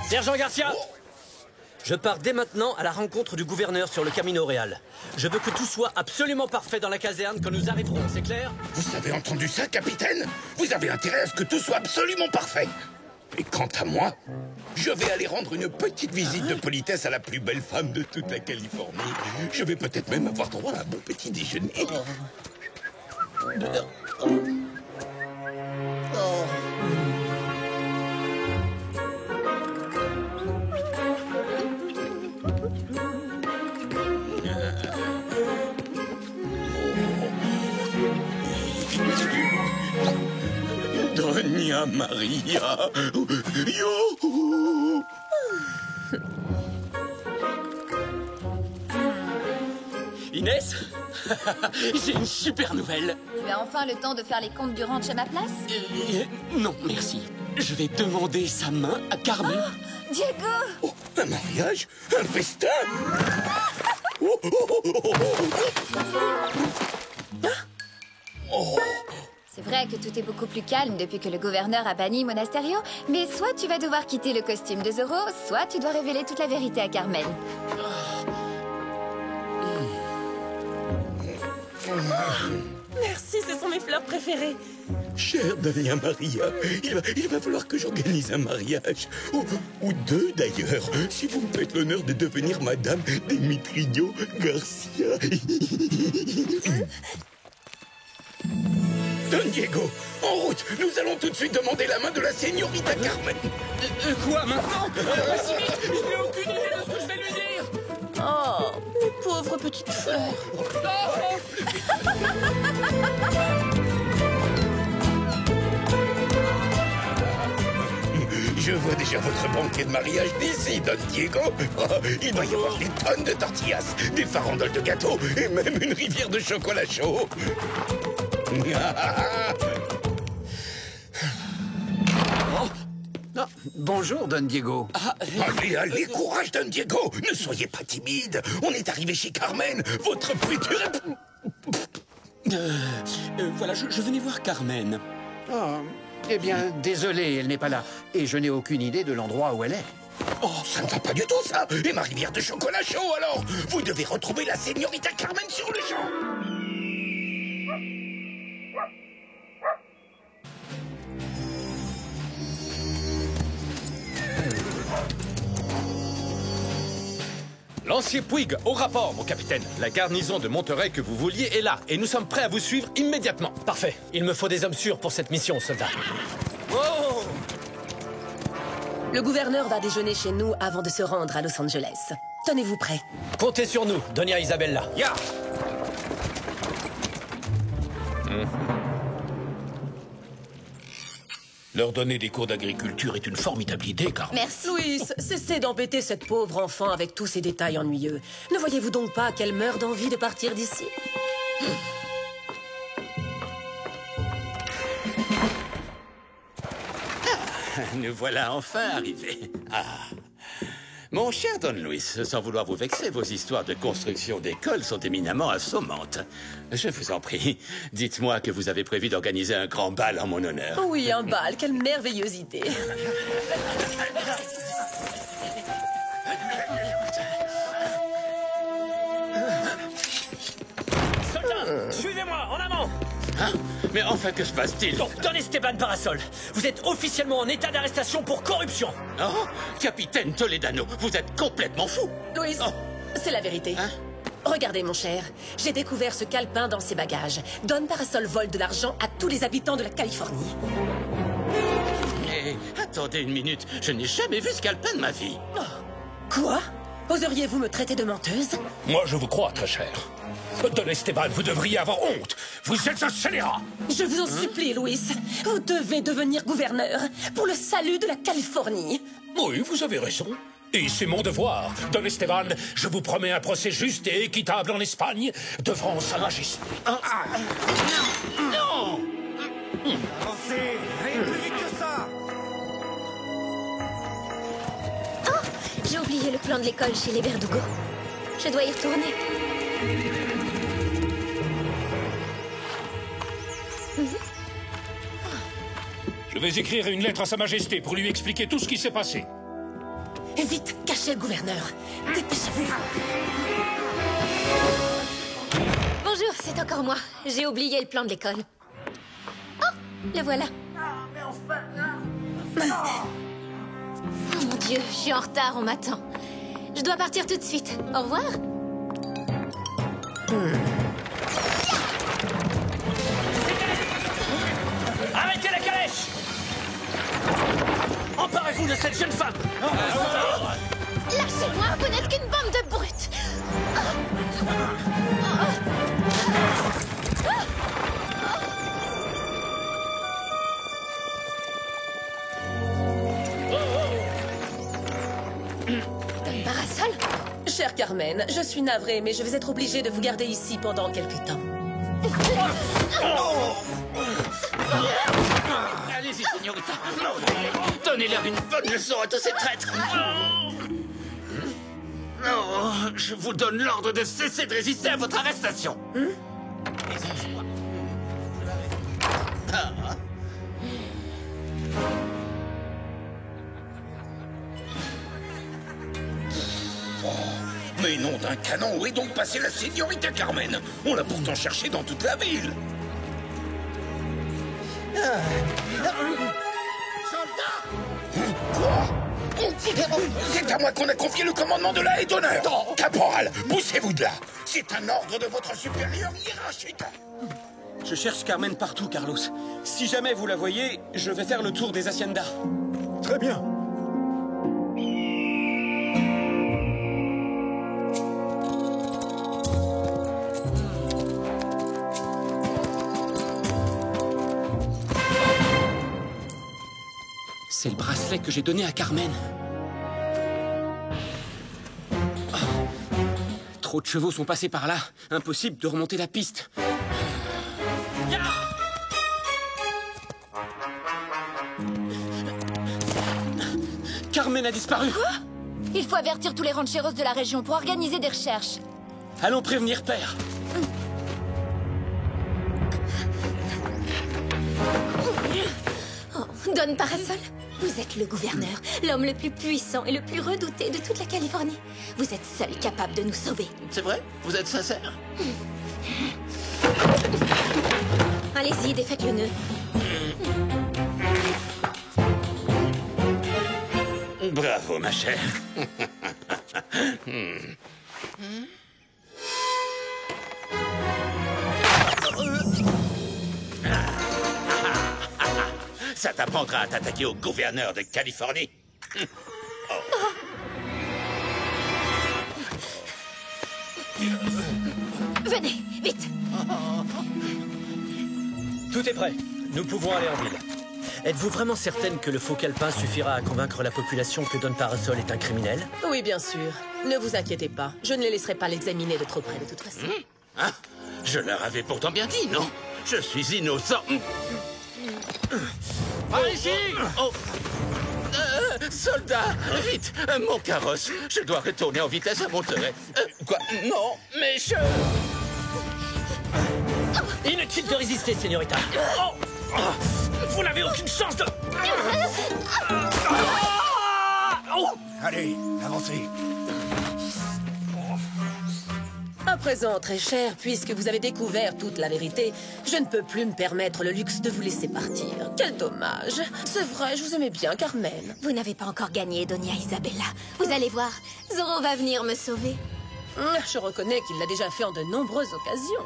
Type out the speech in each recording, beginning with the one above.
Sergent Garcia, je pars dès maintenant à la rencontre du gouverneur sur le Camino Real. Je veux que tout soit absolument parfait dans la caserne quand nous arriverons, c'est clair? Vous avez entendu ça, capitaine? Vous avez intérêt à ce que tout soit absolument parfait. Et quant à moi, je vais aller rendre une petite visite de politesse à la plus belle femme de toute la Californie. Je vais peut-être même avoir droit à un bon petit déjeuner. Doña Maria. Yo. Inès, j'ai une super nouvelle. Tu as enfin le temps de faire les comptes du ranch à ma place? Non, merci. Je vais demander sa main à Carmen. Oh, Diego! Oh, un mariage? Un festin? Oh, oh, oh, oh, oh, oh. Oh. C'est vrai que tout est beaucoup plus calme depuis que le gouverneur a banni Monasterio, mais soit tu vas devoir quitter le costume de Zorro, soit tu dois révéler toute la vérité à Carmen. Merci, ce sont mes fleurs préférées. Chère Doña Maria, il va falloir que j'organise un mariage. Ou deux, d'ailleurs, si vous me faites l'honneur de devenir Madame Demetrio Garcia. Don Diego, en route. Nous allons tout de suite demander la main de la señorita Carmen. Quoi, maintenant? Si vite, je n'ai aucune idée de ce que je vais lui dire. Oh, mes pauvres petites fleurs. Je vois déjà votre banquet de mariage d'ici, Don Diego. Oh, il va y avoir des tonnes de tortillas, des farandoles de gâteaux et même une rivière de chocolat chaud. Ah, bonjour, Don Diego. Allez, allez, courage, Don Diego. Ne soyez pas timide. On est arrivé chez Carmen, votre future... Voilà, je venais voir Carmen. Oh, eh bien, désolé, elle n'est pas là. Et je n'ai aucune idée de l'endroit où elle est. Oh, ça ne va pas du tout, ça. Et ma rivière de chocolat chaud, alors? Vous devez retrouver la señorita Carmen sur le champ. Lancier Puig, au rapport, mon capitaine. La garnison de Monterey que vous vouliez est là, et nous sommes prêts à vous suivre immédiatement. Parfait. Il me faut des hommes sûrs pour cette mission, soldat. Oh! Le gouverneur va déjeuner chez nous avant de se rendre à Los Angeles. Tenez-vous prêts. Comptez sur nous, Doña Isabella. Ya! Leur donner des cours d'agriculture est une formidable idée, Carmen. Merci. Louis, cessez d'embêter cette pauvre enfant avec tous ces détails ennuyeux. Ne voyez-vous donc pas qu'elle meurt d'envie de partir d'ici? Nous voilà enfin arrivés. Ah. Mon cher Don Luis, sans vouloir vous vexer, vos histoires de construction d'écoles sont éminemment assommantes. Je vous en prie, dites-moi que vous avez prévu d'organiser un grand bal en mon honneur. Oui, un bal, quelle merveilleuse idée. Soldats, suivez-moi, en avant. Hein? Mais enfin, que se passe-t-il? Donc, Don Esteban Parasol, vous êtes officiellement en état d'arrestation pour corruption. Oh, capitaine Toledano, vous êtes complètement fou. Louis, Oh. c'est la vérité. Hein? Regardez, mon cher, j'ai découvert ce calepin dans ses bagages. Don Parasol vole de l'argent à tous les habitants de la Californie. Mais attendez une minute, je n'ai jamais vu ce calepin de ma vie. Oh. Quoi? Oseriez-vous me traiter de menteuse? Moi, je vous crois, très cher. Don Esteban, vous devriez avoir honte. Vous êtes un scélérat. Je vous en supplie, Louis. Vous devez devenir gouverneur pour le salut de la Californie. Oui, vous avez raison. Et c'est mon devoir. Don Esteban, je vous promets un procès juste et équitable en Espagne devant Sa Majesté. Non! Avancez! Allez plus vite que ça! J'ai oublié le plan de l'école chez les Verdugo. Je dois y retourner. Je vais écrire une lettre à Sa Majesté pour lui expliquer tout ce qui s'est passé. Vite, cachez le gouverneur. Dépêchez-vous. Bonjour, c'est encore moi. J'ai oublié le plan de l'école. Oh, le voilà. Oh mon Dieu, je suis en retard, on m'attend. Je dois partir tout de suite. Au revoir. Arrêtez la calèche! Emparez-vous de cette jeune femme! Lâchez-moi, vous n'êtes qu'une bande de brutes. Don Parasol? Chère Carmen, je suis navrée, mais je vais être obligée de vous garder ici pendant quelques temps. Allez-y, señorita. Donnez-leur une bonne leçon à tous ces traîtres. Non, je vous donne l'ordre de cesser de résister à votre arrestation. Mais nom d'un canon, où est donc passée la séñorita Carmen? On l'a pourtant cherchée dans toute la ville. C'est à moi qu'on a confié le commandement de la haie d'honneur. Caporal, poussez-vous de là. C'est un ordre de votre supérieur hiérarchique. Je cherche Carmen partout, Carlos. Si jamais vous la voyez, je vais faire le tour des haciendas. Très bien. C'est le bracelet que j'ai donné à Carmen. Oh. Trop de chevaux sont passés par là. Impossible de remonter la piste. Carmen a disparu. Quoi? Il faut avertir tous les rancheros de la région pour organiser des recherches. Allons prévenir Père. Oh, Don Parasol, vous êtes le gouverneur, l'homme le plus puissant et le plus redouté de toute la Californie. Vous êtes seul capable de nous sauver. C'est vrai? Vous êtes sincère? Allez-y, défaites le nœud. Bravo, ma chère. Ça t'apprendra à t'attaquer au gouverneur de Californie. Venez, vite. Tout est prêt. Nous pouvons aller en ville. Êtes-vous vraiment certaine que le faux calepin suffira à convaincre la population que Don Parasol est un criminel? Oui, bien sûr. Ne vous inquiétez pas. Je ne les laisserai pas l'examiner de trop près, de toute façon. Hein? Je leur avais pourtant bien dit, non? Je suis innocent. Par ici! Soldat, vite, mon carrosse. Je dois retourner en vitesse à Monterey. Quoi? Non, mais je... Inutile de résister, señorita. Vous n'avez aucune chance de... Allez, avancez. À présent, très cher, puisque vous avez découvert toute la vérité, je ne peux plus me permettre le luxe de vous laisser partir. Quel dommage. C'est vrai, je vous aimais bien, Carmen. Vous n'avez pas encore gagné, Doña Isabella. Vous allez voir, Zorro va venir me sauver. Je reconnais qu'il l'a déjà fait en de nombreuses occasions.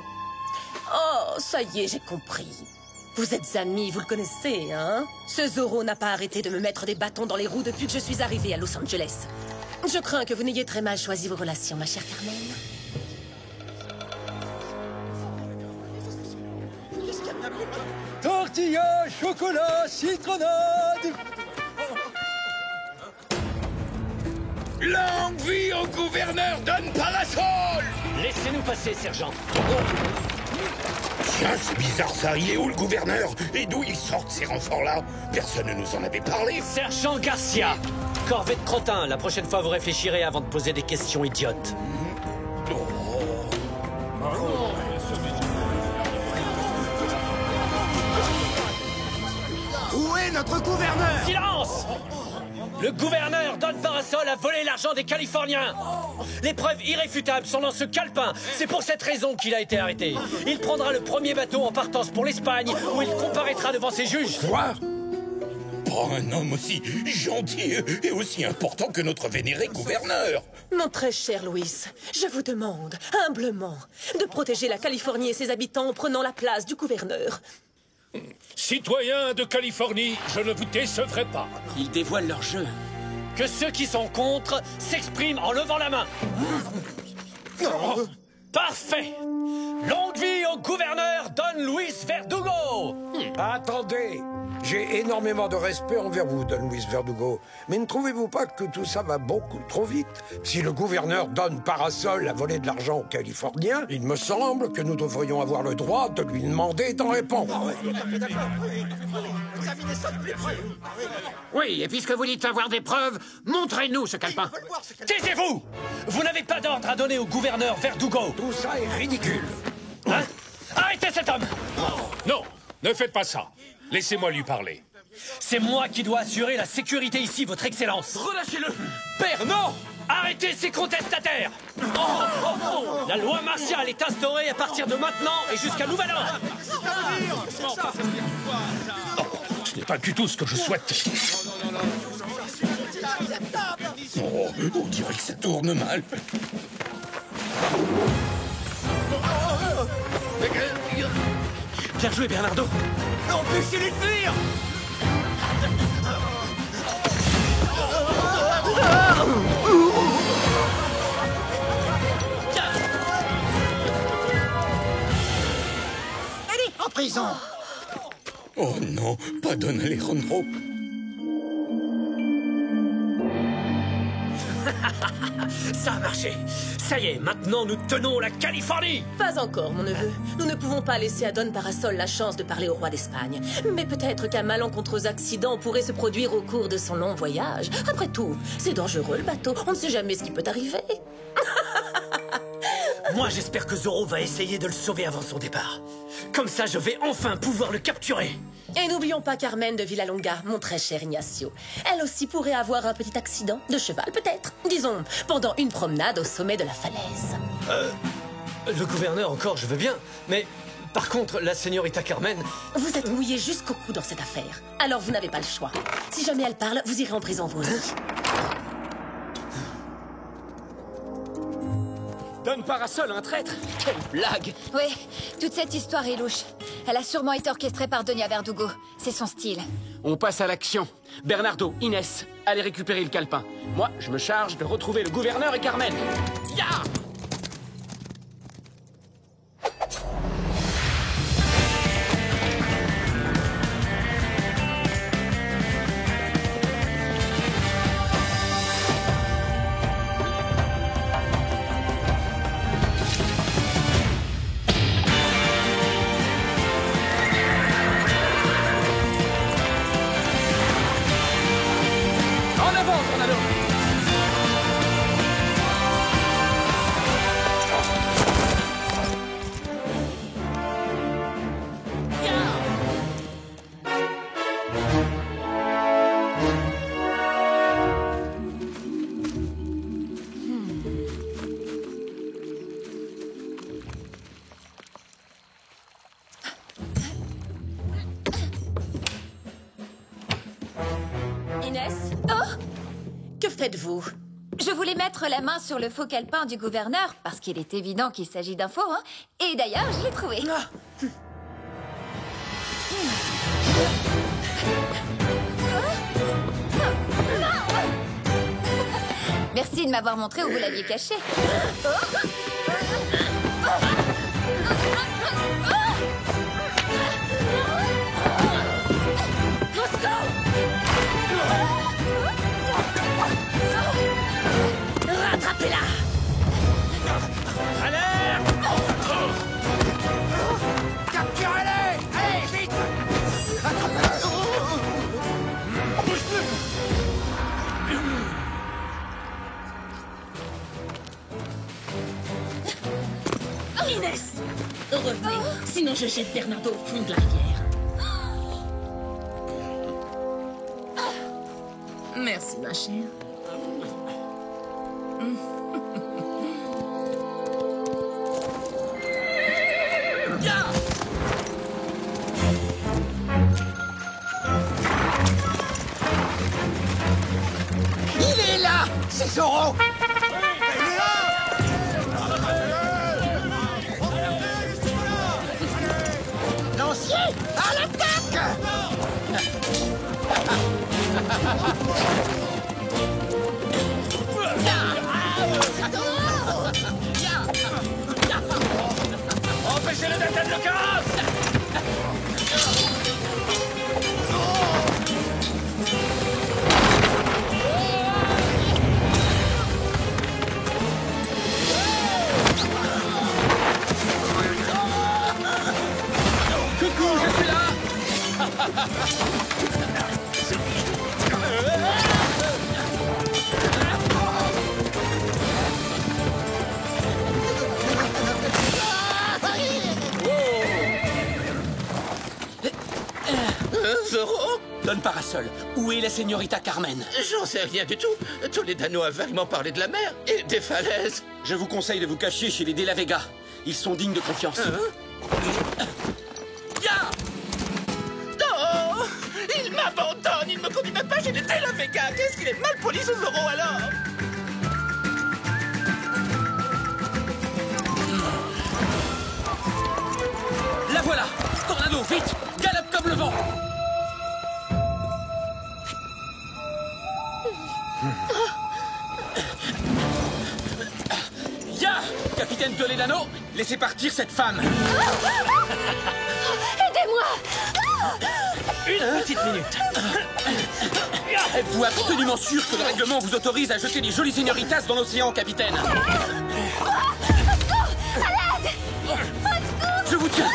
Oh, ça y est, j'ai compris. Vous êtes amis, vous le connaissez, hein? Ce Zorro n'a pas arrêté de me mettre des bâtons dans les roues depuis que je suis arrivée à Los Angeles. Je crains que vous n'ayez très mal choisi vos relations, ma chère Carmen. Tortilla, chocolat, citronnade. Longue vie au gouverneur Don Parasol! Laissez-nous passer, sergent. Tiens, c'est bizarre ça. Il est où le gouverneur? Et d'où ils sortent ces renforts-là? Personne ne nous en avait parlé. Sergent Garcia! Corvée de crottin, la prochaine fois vous réfléchirez avant de poser des questions idiotes. Où est notre gouverneur? Silence! Le gouverneur Don Parasol a volé l'argent des Californiens. Les preuves irréfutables sont dans ce calepin. C'est pour cette raison qu'il a été arrêté. Il prendra le premier bateau en partance pour l'Espagne, où il comparaîtra devant ses juges. Quoi? Pour un homme aussi gentil et aussi important que notre vénéré gouverneur. Mon très cher Louis, je vous demande, humblement, de protéger la Californie et ses habitants en prenant la place du gouverneur. Citoyens de Californie, je ne vous décevrai pas. Ils dévoilent leur jeu. Que ceux qui sont contre s'expriment en levant la main. Parfait. Longue vie au gouverneur Don Luis Verdugo. Attendez, j'ai énormément de respect envers vous, Don Luis Verdugo. Mais ne trouvez-vous pas que tout ça va beaucoup trop vite? Si le gouverneur Don Parasol a volé de l'argent aux Californiens, il me semble que nous devrions avoir le droit de lui demander d'en répondre. Oui, et puisque vous dites avoir des preuves, montrez-nous ce calepin. Taisez-vous. Vous n'avez pas d'ordre à donner au gouverneur Verdugo. Tout ça est ridicule. Hein? Arrêtez cet homme. Non, ne faites pas ça. Laissez-moi lui parler. C'est moi qui dois assurer la sécurité ici, votre excellence. Relâchez-le. Père, non! Arrêtez ces contestataires. La loi martiale est instaurée à partir de maintenant et jusqu'à nouvel ordre. Ce n'est pas du tout ce que je souhaite. Oh, on dirait que ça tourne mal. Bien joué, Bernardo. Empêchez-les de fuir. Allez, en prison. Oh non, pas Don Alejandro. Ça a marché. Ça y est, maintenant nous tenons la Californie. Pas encore, mon neveu. Nous ne pouvons pas laisser à Don Parasol la chance de parler au roi d'Espagne. Mais peut-être qu'un malencontreux accident pourrait se produire au cours de son long voyage. Après tout, c'est dangereux le bateau. On ne sait jamais ce qui peut arriver. Moi, j'espère que Zorro va essayer de le sauver avant son départ. Comme ça, je vais enfin pouvoir le capturer. Et n'oublions pas Carmen de Villalonga, mon très cher Ignacio. Elle aussi pourrait avoir un petit accident de cheval, peut-être. Disons, pendant une promenade au sommet de la falaise. Le gouverneur encore, je veux bien. Mais par contre, la señorita Carmen... Vous êtes mouillé jusqu'au cou dans cette affaire. Alors vous n'avez pas le choix. Si jamais elle parle, vous irez en prison vous aussi. Don Parasol, un traître? Quelle blague! Oui, toute cette histoire est louche. Elle a sûrement été orchestrée par Donia Verdugo. C'est son style. On passe à l'action. Bernardo, Inès, allez récupérer le calepin. Moi, je me charge de retrouver le gouverneur et Carmen. Ya! Inès? Oh! Que faites-vous? Je voulais mettre la main sur le faux calepin du gouverneur, parce qu'il est évident qu'il s'agit d'un faux, hein. Et d'ailleurs, je l'ai trouvé. Merci de m'avoir montré où vous l'aviez caché. Rattrapez-la! Capturez-les! Allez, vite! Inès! Revenez, sinon je jette Bernardo au fond de la rivière. Merci, ma chère. Il est là! C'est Zoro! Lancier, à l'attaque! Empêchez-le d'atteindre le carrosse! Coucou, je suis là. Zoro? Don Parasol, où est la señorita Carmen? J'en sais rien du tout. Toledano a vaguement parlé de la mer et des falaises. Je vous conseille de vous cacher chez les De La Vega. Ils sont dignes de confiance. Non! Il m'abandonne! Il me conduit même pas chez les De La Vega! Qu'est-ce qu'il est mal poli, ce Zoro, alors? La voilà! Tornado, vite! Galope comme le vent! Ya! Capitaine Toledano, laissez partir cette femme! Aidez-moi! Une petite minute. Êtes-vous absolument sûr que le règlement vous autorise à jeter les jolies señoritas dans l'océan, capitaine? Je vous tiens!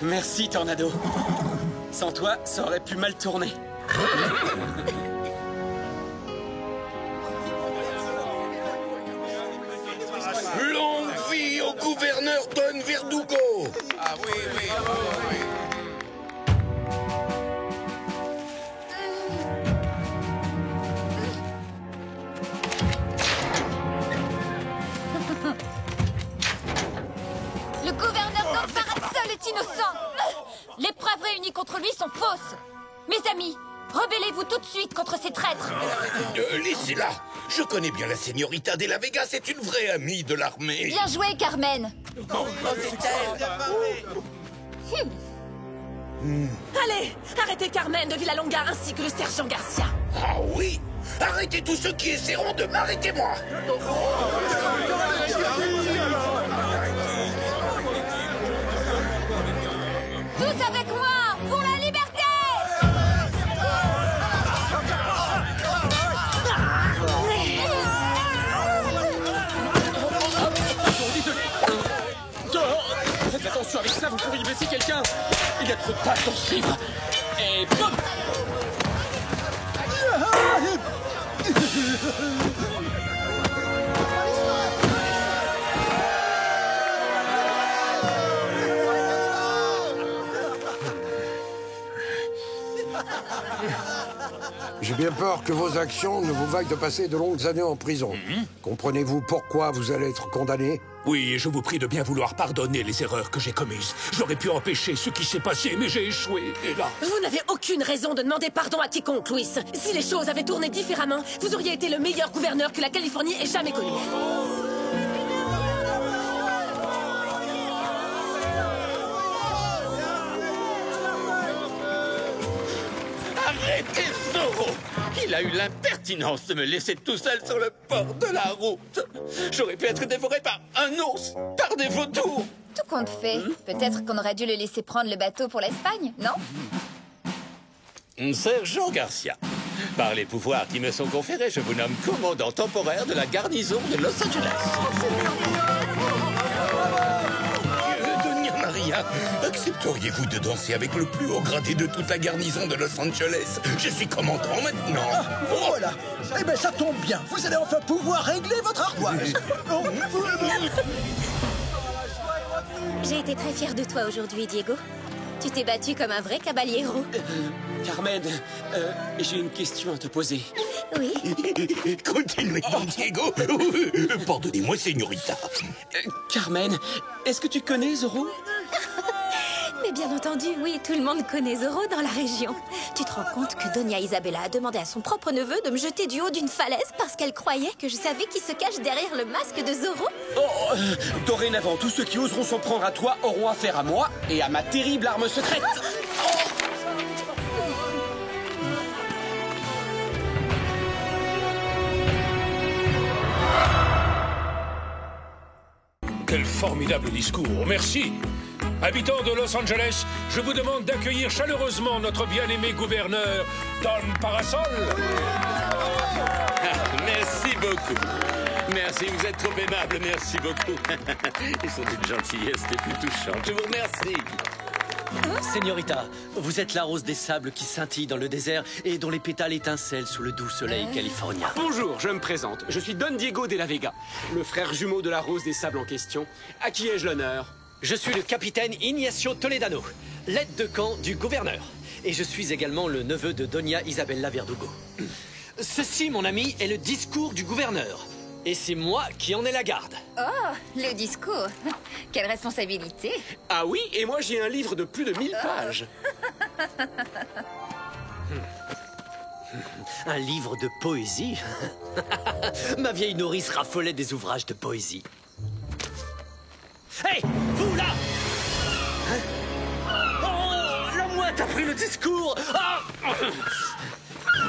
Merci, Tornado. Sans toi, ça aurait pu mal tourner. Longue vie au gouverneur Don Verdugo! Ah oui, oui, oui. Le gouverneur Don Parasol est innocent! Les preuves réunies contre lui sont fausses! Mes amis, rebellez-vous tout de suite contre ces traîtres! Laissez-la! Je connais bien la señorita de la Vega, c'est une vraie amie de l'armée! Bien joué, Carmen! Allez, arrêtez Carmen de Villalonga ainsi que le sergent Garcia. Ah oui! Arrêtez tous ceux qui essaieront de m'arrêter, moi! Tous avec moi, pour la liberté! Désolé. Dehors. Faites attention avec ça, vous pourriez blesser quelqu'un. Il y a trop de pattes dans ce livre. Et boum! J'ai bien peur que vos actions ne vous vaillent de passer de longues années en prison. Comprenez-vous pourquoi vous allez être condamné? Oui, et je vous prie de bien vouloir pardonner les erreurs que j'ai commises. J'aurais pu empêcher ce qui s'est passé, mais j'ai échoué, hélas. Vous n'avez aucune raison de demander pardon à quiconque, Louis. Si les choses avaient tourné différemment, vous auriez été le meilleur gouverneur que la Californie ait jamais connu. Arrêtez, Zoro! Il a eu l'impertinence de me laisser tout seul sur le bord de la route. J'aurais pu être dévoré par un ours, par des vautours. Tout compte fait, peut-être qu'on aurait dû le laisser prendre le bateau pour l'Espagne, non? Sergent Garcia, par les pouvoirs qui me sont conférés, je vous nomme commandant temporaire de la garnison de Los Angeles. Doña Maria, California, accepteriez-vous de danser avec le plus haut gradé de toute la garnison de Los Angeles? Je suis commandant maintenant. Voilà. Eh ben ça tombe bien. Vous allez enfin pouvoir régler votre ardoise. J'ai été très fière de toi aujourd'hui, Diego. Tu t'es battu comme un vrai caballero. Carmen, j'ai une question à te poser. Oui. Continuez donc, Diego. Pardonnez-moi, señorita. Carmen, est-ce que tu connais Zorro? Mais bien entendu, oui, tout le monde connaît Zorro dans la région. Tu te rends compte que Doña Isabella a demandé à son propre neveu de me jeter du haut d'une falaise parce qu'elle croyait que je savais qui se cache derrière le masque de Zorro? Dorénavant, tous ceux qui oseront s'en prendre à toi auront affaire à moi et à ma terrible arme secrète. Quel formidable discours, merci. Habitants de Los Angeles, je vous demande d'accueillir chaleureusement notre bien-aimé gouverneur, Don Parasol. Merci beaucoup. Merci, vous êtes trop aimable, merci beaucoup. Ils sont d'une gentillesse des plus touchantes. Je vous remercie. Señorita, vous êtes la rose des sables qui scintille dans le désert et dont les pétales étincellent sous le doux soleil californien. Bonjour, je me présente. Je suis Don Diego de la Vega, le frère jumeau de la rose des sables en question. À qui ai-je l'honneur? Je suis le capitaine Ignacio Toledano, l'aide de camp du gouverneur. Et je suis également le neveu de Doña Isabella Verdugo. Ceci, mon ami, est le discours du gouverneur. Et c'est moi qui en ai la garde. Oh, le discours. Quelle responsabilité. Ah oui, et moi j'ai un livre de plus de 1000 pages. Un livre de poésie? Ma vieille nourrice raffolait des ouvrages de poésie. Hé, vous là! Oh, la mouette a pris le discours! Ah!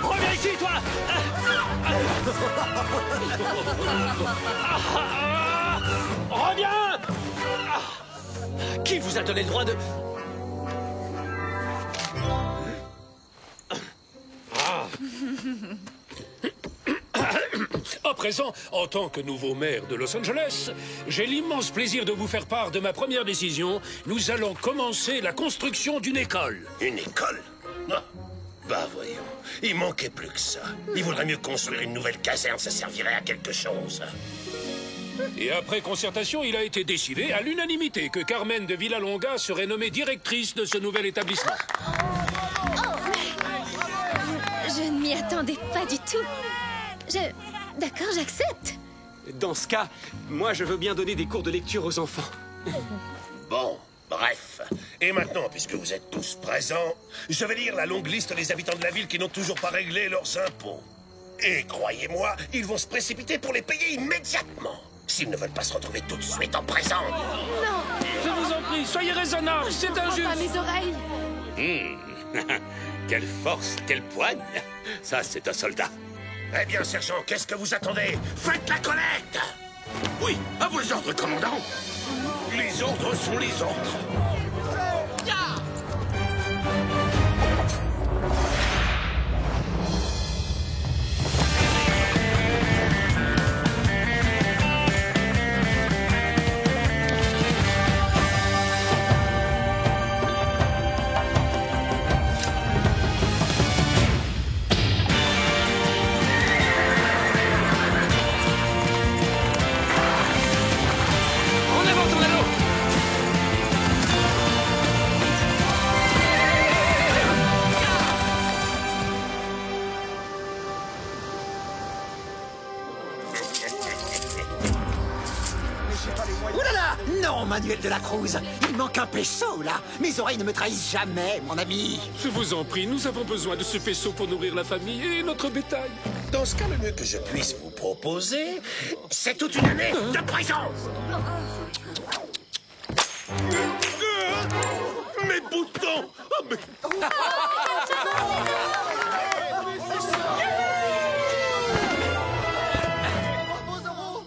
Reviens ici, toi! Reviens! Qui vous a donné le droit de... À présent, en tant que nouveau maire de Los Angeles, j'ai l'immense plaisir de vous faire part de ma première décision. Nous allons commencer la construction d'une école. Une école? Ah, bah voyons, il manquait plus que ça. Il vaudrait mieux construire une nouvelle caserne, ça servirait à quelque chose. Et après concertation, il a été décidé à l'unanimité que Carmen de Villalonga serait nommée directrice de ce nouvel établissement. Je ne m'y attendais pas du tout. D'accord, j'accepte. Dans ce cas, moi je veux bien donner des cours de lecture aux enfants. Bon, bref. Et maintenant, puisque vous êtes tous présents, je vais lire la longue liste des habitants de la ville qui n'ont toujours pas réglé leurs impôts. Et croyez-moi, ils vont se précipiter pour les payer immédiatement. S'ils ne veulent pas se retrouver tout de suite en prison. Non! Je vous en prie, soyez raisonnables, c'est injuste. Pas mes oreilles. Quelle force, quelle poigne. Ça, c'est un soldat. Eh bien, sergent, qu'est-ce que vous attendez? Faites la collecte! Oui, à vos ordres, commandant. Les ordres sont les ordres. Manuel de la Cruz, il manque un peso, là. Mes oreilles ne me trahissent jamais, mon ami. Je vous en prie, nous avons besoin de ce peso pour nourrir la famille et notre bétail. Dans ce cas, le mieux que je puisse vous proposer, c'est toute une année de prison. Mes boutons! Oh, mais...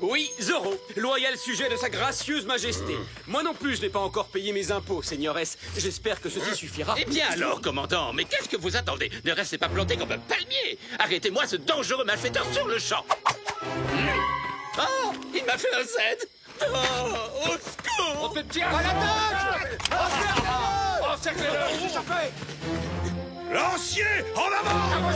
Oui, Zorro, loyal sujet de sa gracieuse majesté. Moi non plus, je n'ai pas encore payé mes impôts, seigneuresses. J'espère que ceci suffira. Eh bien alors, commandant, mais qu'est-ce que vous attendez? Ne restez pas planté comme un palmier. Arrêtez-moi ce dangereux malfaiteur sur le champ. Oh, il m'a fait un Z. Oh, au secours! On te tire À l'attaque! Encerclez-le! Lancier, en avant!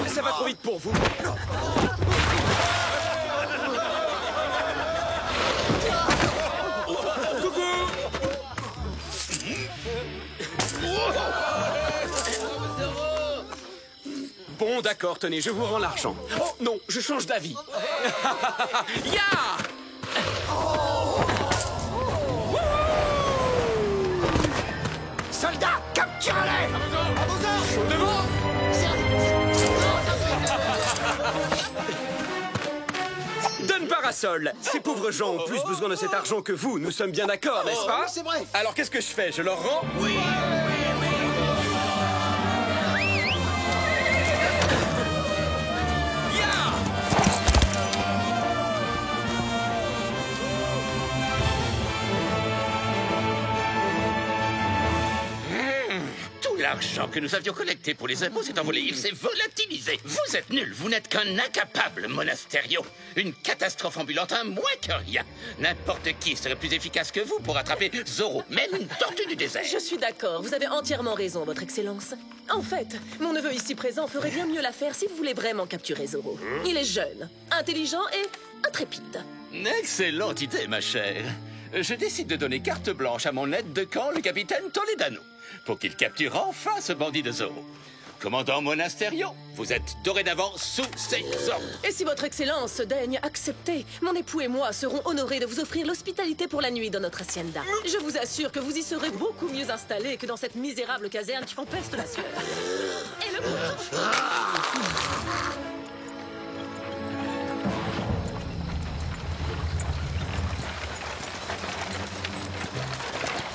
Ça va trop vite pour vous. Bon, d'accord, tenez, je vous rends l'argent. Oh, non, je change d'avis. Ya! Soldats, capturez-les! Chaud devant! Donne parasol. Ces pauvres gens ont plus besoin de cet argent que vous. Nous sommes bien d'accord, n'est-ce pas? C'est vrai. Alors qu'est-ce que je fais? Je leur rends? Oui. L'argent que nous avions collecté pour les impôts s'est envolé, il s'est volatilisé. Vous êtes nuls, vous n'êtes qu'un incapable, Monasterio. Une catastrophe ambulante, un moins que rien. N'importe qui serait plus efficace que vous pour attraper Zorro, même une tortue du désert. Je suis d'accord, vous avez entièrement raison, votre excellence. En fait, mon neveu ici présent ferait bien mieux l'affaire si vous voulez vraiment capturer Zorro. Il est jeune, intelligent et intrépide. Excellente idée, ma chère. Je décide de donner carte blanche à mon aide de camp, le capitaine Toledano, pour qu'il capture enfin ce bandit de Zorro. Commandant Monasterio, vous êtes dorénavant sous ses ordres. Et si votre excellence daigne accepter, mon époux et moi serons honorés de vous offrir l'hospitalité pour la nuit dans notre hacienda. Je vous assure que vous y serez beaucoup mieux installés que dans cette misérable caserne qui empeste la sueur. Et le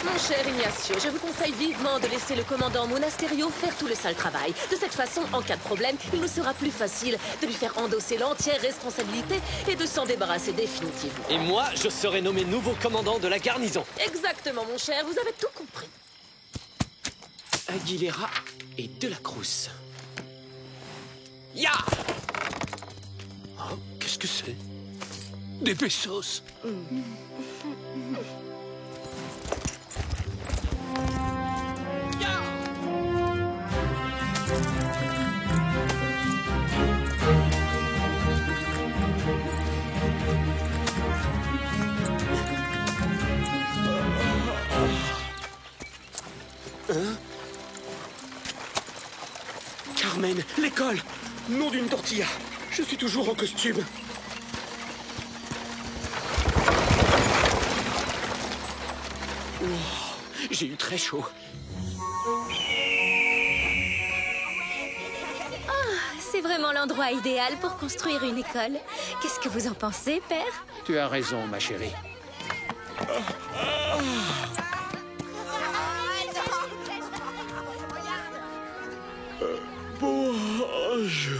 Mon cher Ignacio, je vous conseille vivement de laisser le commandant Monasterio faire tout le sale travail. De cette façon, en cas de problème, il nous sera plus facile de lui faire endosser l'entière responsabilité et de s'en débarrasser définitivement. Et moi, je serai nommé nouveau commandant de la garnison. Exactement, mon cher, vous avez tout compris. Aguilera et De la Cruz. Ya! Oh, qu'est-ce que c'est? Des pesos. Hein? Carmen, l'école! Nom d'une tortilla! Je suis toujours en costume. Oh, j'ai eu très chaud. C'est vraiment l'endroit idéal pour construire une école. Qu'est-ce que vous en pensez, père? Tu as raison, ma chérie. Bonjour.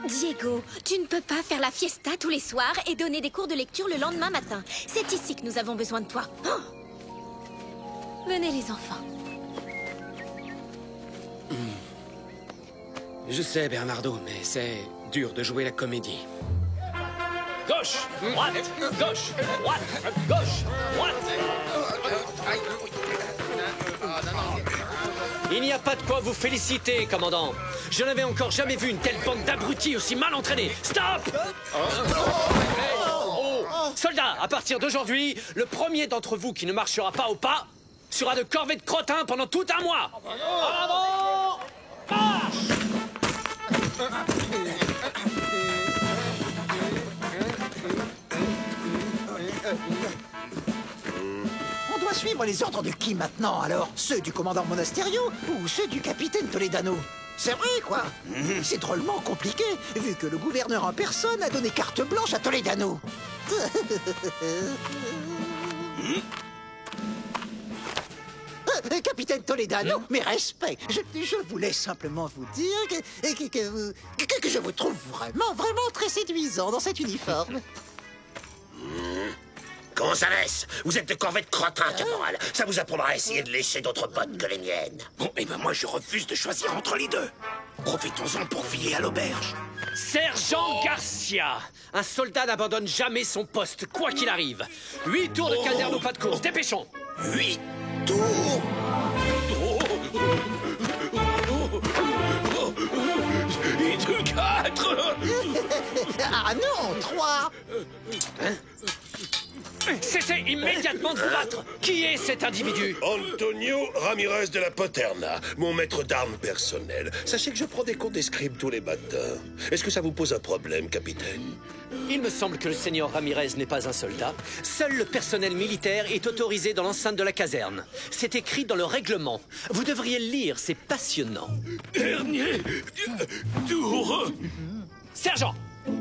Diego, tu ne peux pas faire la fiesta tous les soirs et donner des cours de lecture le lendemain matin. C'est ici que nous avons besoin de toi. Oh! Venez les enfants. Je sais, Bernardo, mais c'est dur de jouer la comédie. Gauche, droite, gauche, droite, gauche, droite. Il n'y a pas de quoi vous féliciter, commandant. Je n'avais encore jamais vu une telle bande d'abrutis aussi mal entraînés. Stop! Soldats, à partir d'aujourd'hui, le premier d'entre vous qui ne marchera pas au pas sera de corvée de crottin pendant tout un mois. En avant! Marche! On doit suivre les ordres de qui maintenant, alors? Ceux du commandant Monasterio ou ceux du capitaine Toledano? C'est vrai, quoi. C'est drôlement compliqué, vu que le gouverneur en personne a donné carte blanche à Toledano. Capitaine Toledano, mes respects. Je voulais simplement vous dire que je vous trouve vraiment très séduisant dans cet uniforme. Gonzalez, vous êtes de corvette crottin, caporal. Ça vous apprendra à essayer de lécher d'autres bottes que les miennes. Bon, eh ben moi je refuse de choisir entre les deux. Profitons-en pour filer à l'auberge. Sergent Garcia, un soldat n'abandonne jamais son poste, quoi qu'il arrive. 8 tours de caserne au pas de course, dépêchons. 8 tours. Et de 4. Ah non, 3. Cessez immédiatement de vous battre. Qui est cet individu? Antonio Ramirez de la Paterna, mon maître d'armes personnel. Sachez que je prends des cours d'escrime tous les matins. Est-ce que ça vous pose un problème, capitaine? Il me semble que le seigneur Ramirez n'est pas un soldat. Seul le personnel militaire est autorisé dans l'enceinte de la caserne. C'est écrit dans le règlement. Vous devriez le lire, c'est passionnant. Dernier tour. Sergent,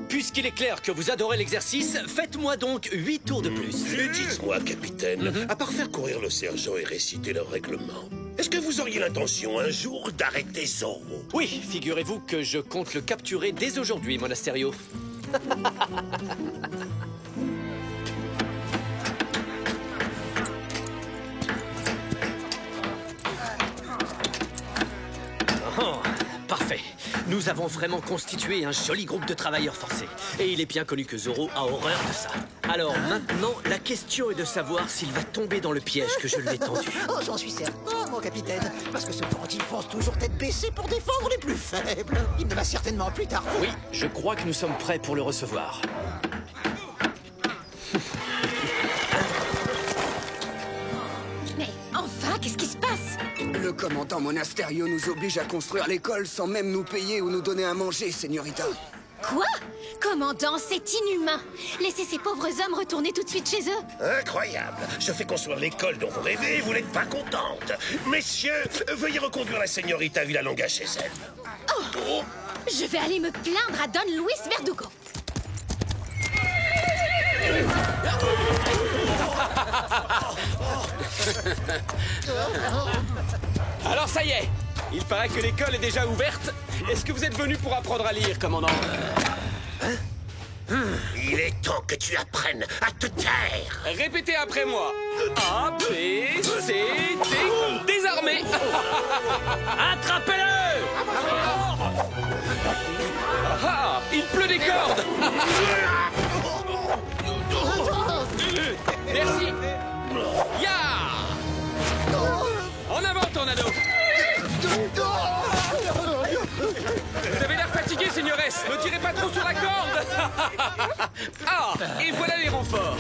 puisqu'il est clair que vous adorez l'exercice, faites-moi donc 8 tours de plus. Dites-moi, capitaine, à part faire courir le sergent et réciter le règlement, est-ce que vous auriez l'intention un jour d'arrêter Zorro? Oui, figurez-vous que je compte le capturer dès aujourd'hui, Monasterio. Oh, parfait. Nous avons vraiment constitué un joli groupe de travailleurs forcés. Et il est bien connu que Zorro a horreur de ça. Alors maintenant, la question est de savoir s'il va tomber dans le piège que je lui ai tendu. Oh, j'en suis certain, mon capitaine. Parce que ce bandit fonce toujours tête baissée pour défendre les plus faibles. Il ne va certainement plus tarder. Oui, je crois que nous sommes prêts pour le recevoir. Mais enfin, qu'est-ce qui se passe? Le commandant Monasterio nous oblige à construire l'école sans même nous payer ou nous donner à manger, señorita. Quoi? Commandant, c'est inhumain. Laissez ces pauvres hommes retourner tout de suite chez eux. Incroyable. Je fais construire l'école dont vous rêvez et vous n'êtes pas contente. Messieurs, veuillez reconduire la señorita Villalonga chez elle. Oh, je vais aller me plaindre à Don Luis Verdugo. Alors ça y est, il paraît que l'école est déjà ouverte. Est-ce que vous êtes venu pour apprendre à lire, commandant? Il est temps que tu apprennes à te taire. Répétez après moi. A, B, C, D, désarmé. Attrapez-le! Ah, il pleut des cordes. Merci. Ya! En avant, Tornado. Vous avez l'air fatigué, señores. Ne tirez pas trop sur la corde. Ah, et voilà les renforts.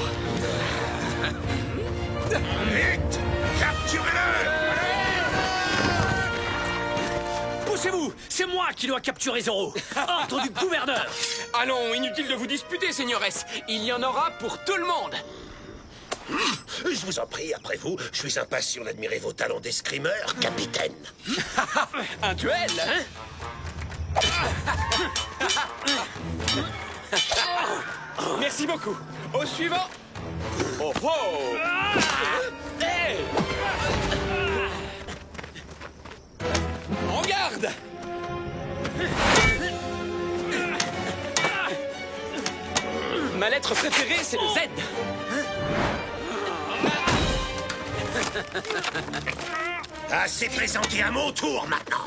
Vite! Capturez-le! Poussez-vous! C'est moi qui dois capturer Zorro! Ordre du gouverneur! Allons, inutile de vous disputer, señores. Il y en aura pour tout le monde. Je vous en prie, après vous, je suis impatient d'admirer vos talents d'escrimeur, capitaine. Un duel, hein? Merci beaucoup. Au suivant. Oh oh! Hey! En garde! Ma lettre préférée, c'est le Z. Assez plaisanté, à mon tour maintenant.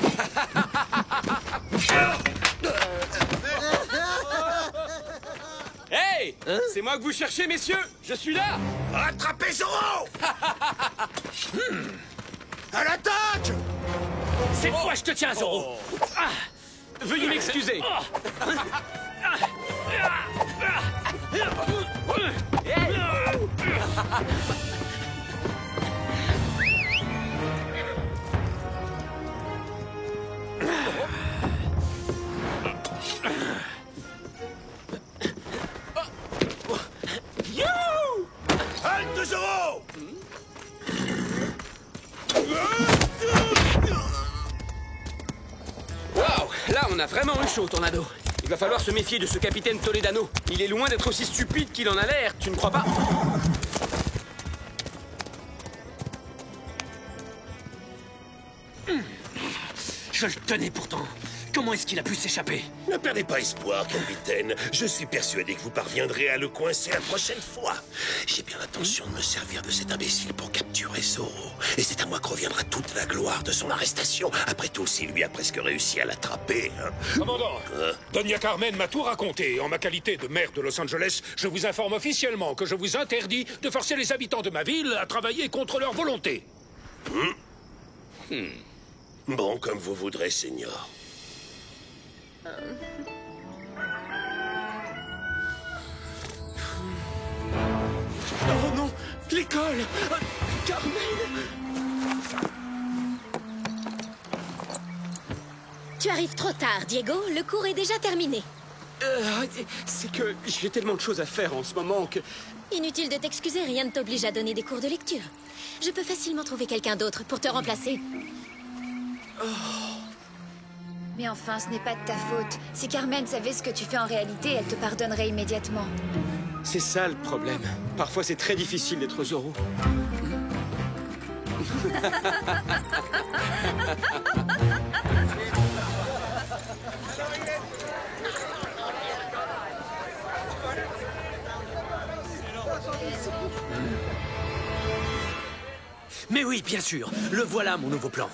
Hey! C'est moi que vous cherchez, messieurs? Je suis là! Attrapez Zorro! À l'attaque! Cette fois, je te tiens, Zorro! Veuillez m'excuser. Halte Zorro! Waouh! Là, on a vraiment eu chaud, Tornado. Il va falloir se méfier de ce capitaine Toledano. Il est loin d'être aussi stupide qu'il en a l'air, tu ne crois pas? Je le tenais pourtant. Comment est-ce qu'il a pu s'échapper? Ne perdez pas espoir, capitaine. Je suis persuadé que vous parviendrez à le coincer la prochaine fois. J'ai bien l'intention de me servir de cet imbécile pour capturer Zorro. Et c'est à moi que reviendra toute la gloire de son arrestation. Après tout, s'il lui a presque réussi à l'attraper, hein. Commandant, Doña Carmen m'a tout raconté. En ma qualité de maire de Los Angeles, je vous informe officiellement que je vous interdis de forcer les habitants de ma ville à travailler contre leur volonté. Bon, comme vous voudrez, Seigneur. Oh non, l'école! Carmen! Tu arrives trop tard, Diego. Le cours est déjà terminé. C'est que j'ai tellement de choses à faire en ce moment que... Inutile de t'excuser, rien ne t'oblige à donner des cours de lecture. Je peux facilement trouver quelqu'un d'autre pour te remplacer. Mais enfin, ce n'est pas de ta faute. Si Carmen savait ce que tu fais en réalité, elle te pardonnerait immédiatement. C'est ça le problème. Parfois, c'est très difficile d'être Zorro. Mais oui, bien sûr. Le voilà, mon nouveau plan.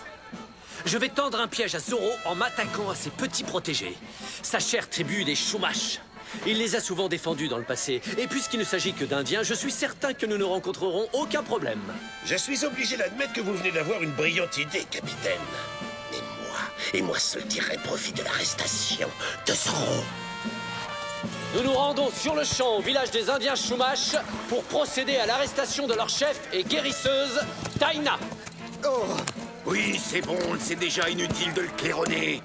Je vais tendre un piège à Zorro en m'attaquant à ses petits protégés. Sa chère tribu des Chumash. Il les a souvent défendus dans le passé. Et puisqu'il ne s'agit que d'Indiens, je suis certain que nous ne rencontrerons aucun problème. Je suis obligé d'admettre que vous venez d'avoir une brillante idée, capitaine. Mais moi seul tirerai profit de l'arrestation de Zorro. Nous nous rendons sur le champ au village des Indiens Chumash pour procéder à l'arrestation de leur chef et guérisseuse, Taina. Oh, oui, c'est bon, c'est déjà inutile de le claironner.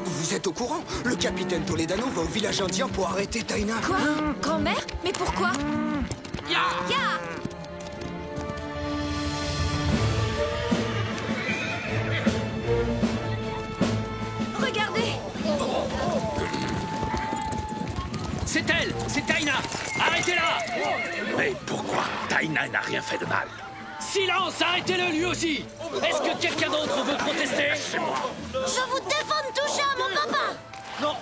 Vous êtes au courant? Le capitaine Toledano va au village indien pour arrêter Taina. Quoi? Grand-mère? Mais pourquoi? Ya! Regardez! C'est elle! C'est Taina! Arrêtez-la! Mais pourquoi? Taina n'a rien fait de mal. Silence! Arrêtez-le lui aussi! Est-ce que quelqu'un d'autre veut protester? C'est moi. Je vous défends de toucher à mon papa! Non!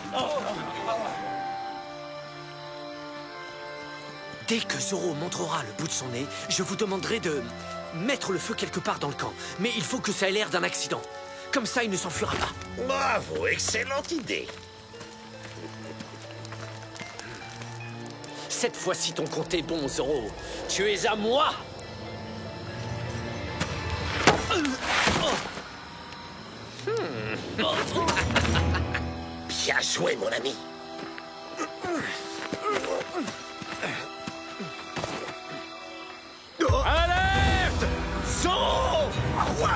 Dès que Zorro montrera le bout de son nez, je vous demanderai de mettre le feu quelque part dans le camp. Mais il faut que ça ait l'air d'un accident. Comme ça, il ne s'enfuira pas. Bravo, excellente idée. Cette fois-ci, ton compte est bon, Zorro. Tu es à moi! Bien joué, mon ami. Alerte! Zorro! Quoi?